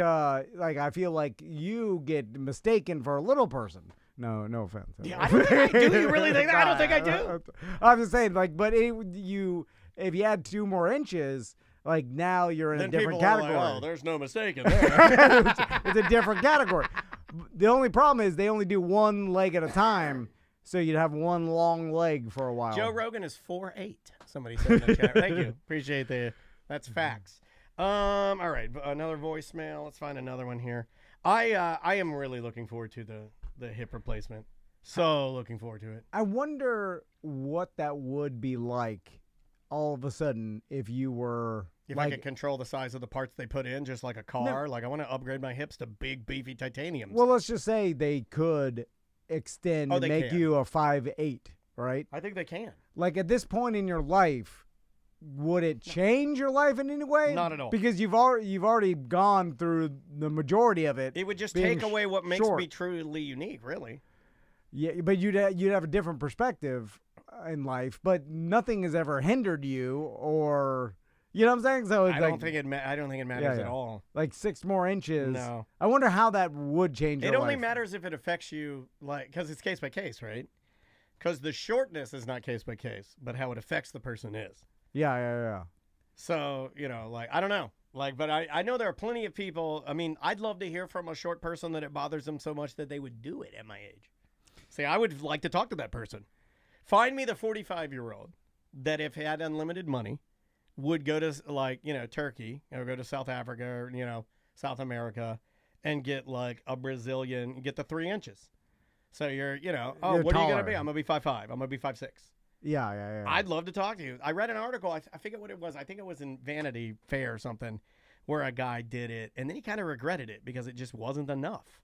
like I feel like you get mistaken for a little person. No offense. Yeah, I don't think I do. You really think that? I don't think I do. I'm just saying, like, but if you add 2 more inches, like now you're in Then a different people are category. like, oh, there's no mistake in there. It's a different category. The only problem is they only do one leg at a time, so you'd have one long leg for a while. Joe Rogan is 4'8". Somebody said in the chat. Thank you. Appreciate that's facts. All right, another voicemail. Let's find another one here. I am really looking forward to the hip replacement. So looking forward to it. I wonder what that would be like all of a sudden if you were If I could control the size of the parts they put in, just like a car, like I want to upgrade my hips to big, beefy titaniums. Well, let's just say they could extend and they make can. you a 5'8", right? I think they can. Like at this point in your life, would it change your life in any way? Not at all. Because you've already gone through the majority of it. It would just being take away what makes short. me truly unique, really. Yeah, but you'd have a different perspective in life, but nothing has ever hindered you, or you know what I'm saying. So it's I don't think it matters at yeah. all. Like 6 more inches. No. I wonder how that would change your It only life. matters if it affects you, like, because it's case by case, right? Because the shortness is not case by case, but how it affects the person is. Yeah. So, like, I don't know. Like, but I know there are plenty of people. I mean, I'd love to hear from a short person that it bothers them so much that they would do it at my age. See, I would like to talk to that person. Find me the 45-year-old that if he had unlimited money would go to, like, Turkey or go to South Africa or, South America and get, like, a Brazilian, get the 3 inches. So you're, what are you going to be? I'm going to be 5'5". I'm going to be 5'6". Yeah. I'd love to talk to you. I read an article. I forget what it was. I think it was in Vanity Fair or something where a guy did it, and then he kind of regretted it because it just wasn't enough.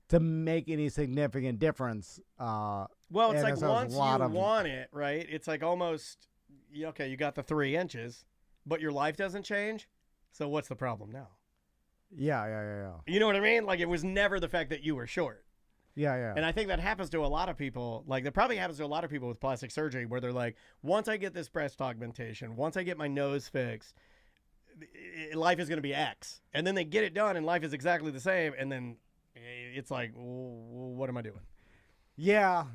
To make any significant difference. Well, it's and like so once it's you a lot of- want it, right? It's like almost, okay, you got the 3 inches, but your life doesn't change. So what's the problem now? Yeah. You know what I mean? Like it was never the fact that you were short. Yeah. And I think that happens to a lot of people. Like that probably happens to a lot of people with plastic surgery where they're like, once I get this breast augmentation, once I get my nose fixed, life is going to be X. And then they get it done and life is exactly the same. And then it's like, what am I doing? Yeah.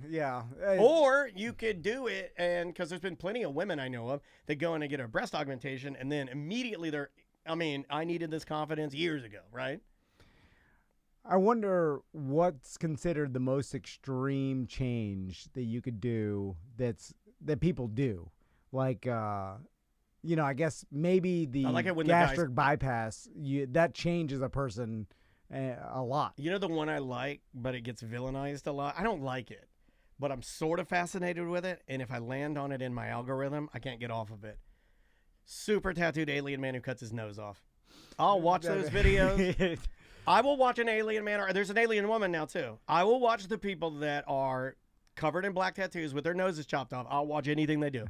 Or you could do it, and because there's been plenty of women I know of that go in and get a breast augmentation, and then immediately I needed this confidence years ago, right? I wonder what's considered the most extreme change that you could do that people do. Like, I guess maybe the I like it when the gastric bypass, that changes a person a lot. You know the one I like, but it gets villainized a lot? I don't like it, but I'm sort of fascinated with it, and if I land on it in my algorithm, I can't get off of it. Super tattooed alien man who cuts his nose off. I'll watch those videos. I will watch an alien man, or there's an alien woman now too. I will watch the people that are covered in black tattoos with their noses chopped off. I'll watch anything they do.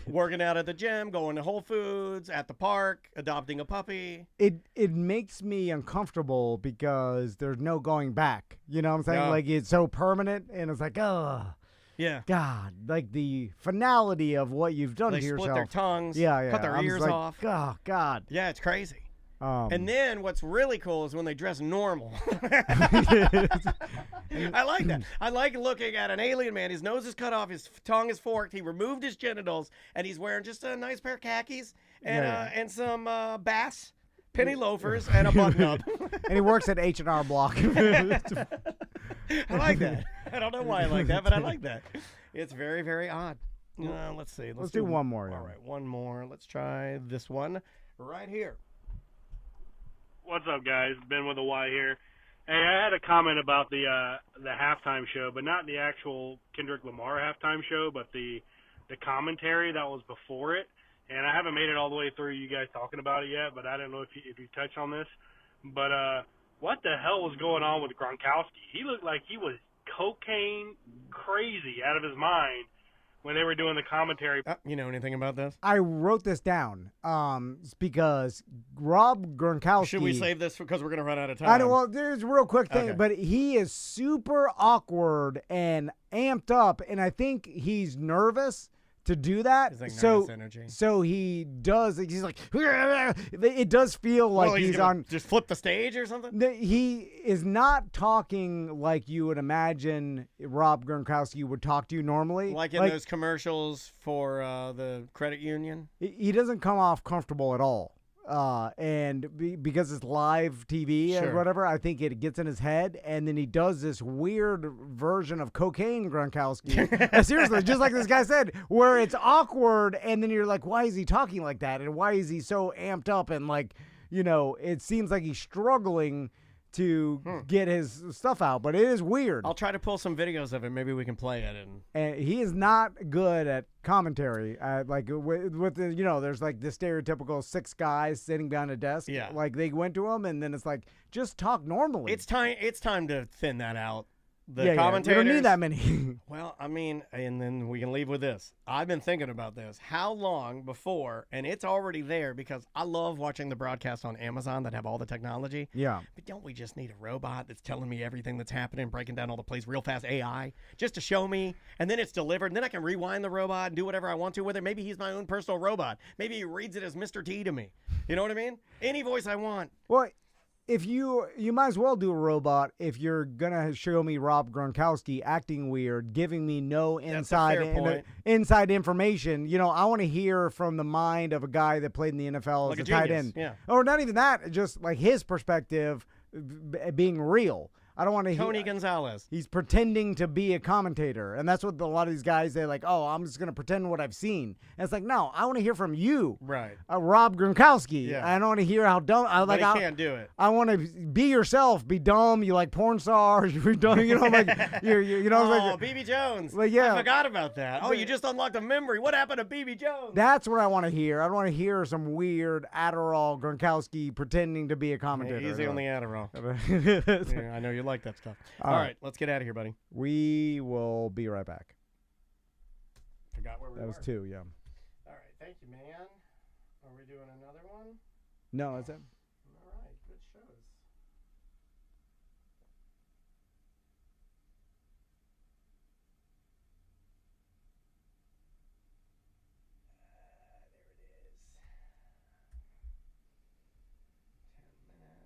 Working out at the gym, going to Whole Foods, at the park, adopting a puppy. It makes me uncomfortable because there's no going back. You know what I'm saying? Yeah. Like it's so permanent, and it's like, Yeah. God, like the finality of what you've done They to split yourself. their tongues, Yeah. cut their I'm just ears like, off. Oh, God. Yeah, it's crazy. And And then what's really cool is when they dress normal. I like that. I like looking at an alien man. His nose is cut off. His tongue is forked. He removed his genitals, and he's wearing just a nice pair of khakis and some Bass penny loafers and a button-up. and he works at H&R Block. I like that. I don't know why I like that, but I like that. It's very, very odd. Let's see. Let's do one more. All right, one more. Let's try this one right here. What's up, guys? Ben with a Y here. Hey, I had a comment about the halftime show, but not the actual Kendrick Lamar halftime show, but the commentary that was before it. And I haven't made it all the way through you guys talking about it yet, but I don't know if you touched on this. But what the hell was going on with Gronkowski? He looked like he was cocaine crazy out of his mind when they were doing the commentary. You know anything about this? I wrote this down because Rob Gronkowski. Should we save this because we're going to run out of time? I know. Well, there's a real quick thing, Okay. but he is super awkward and amped up, and I think he's nervous to do that. He's like so nervous energy. So he does. He's like, it does feel like Well, he's gonna on. just flip the stage or something. He is not talking like you would imagine Rob Gronkowski would talk to you normally. Like in those commercials for the credit union. He doesn't come off comfortable at all. Because it's live TV Sure. or whatever, I think it gets in his head, and then he does this weird version of cocaine Gronkowski. Seriously, just like this guy said, where it's awkward, and then you're like, why is he talking like that? And why is he so amped up? And like, it seems like he's struggling to get his stuff out, but it is weird. I'll try to pull some videos of it. Maybe we can play it. And he is not good at commentary. Like with the, there's like the stereotypical 6 guys sitting behind a desk. Yeah. Like they went to him, and then it's like, just talk normally. It's time to thin that out. The yeah, commentators. We don't need that many. Well, I mean, and then we can leave with this. I've been thinking about this. How long before, and it's already there because I love watching the broadcasts on Amazon that have all the technology. Yeah. But don't we just need a robot that's telling me everything that's happening, breaking down all the plays real fast, AI, just to show me, and then it's delivered, and then I can rewind the robot and do whatever I want to with it. Maybe he's my own personal robot. Maybe he reads it as Mr. T to me. You know what I mean? Any voice I want. Well, if you might as well do a robot if you're gonna show me Rob Gronkowski acting weird, giving me no inside information. I want to hear from the mind of a guy that played in the NFL Like as a a tight genius, end, yeah. Or not even that, just like his perspective being real. I don't want to Tony Gonzalez. He's pretending to be a commentator, and that's what a lot of these guys say. Like, oh, I'm just gonna pretend what I've seen. And it's like, no, I want to hear from you, Right. Rob Gronkowski. Yeah. I don't want to hear how dumb. But he can't do it. I want to be yourself. Be dumb. You like porn stars. You're dumb. Like you know. Oh, like, BB Jones. Like, yeah. I forgot about that. Oh, you just unlocked a memory. What happened to BB Jones? That's what I want to hear. I don't want to hear some weird Adderall Gronkowski pretending to be a commentator. Easy on the Adderall. Yeah, I know you like that stuff. All right, let's get out of here, buddy. We will be right back. Forgot where we were. That was 2, yeah. All right, thank you, man. Are we doing another one? No, that's it. All right, good shows. There it is. 10 minutes.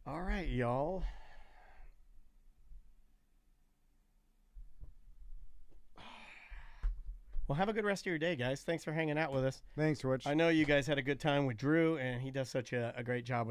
All right, y'all. Well, have a good rest of your day, guys. Thanks for hanging out with us. Thanks, Rich. I know you guys had a good time with Drew, and he does such a great job with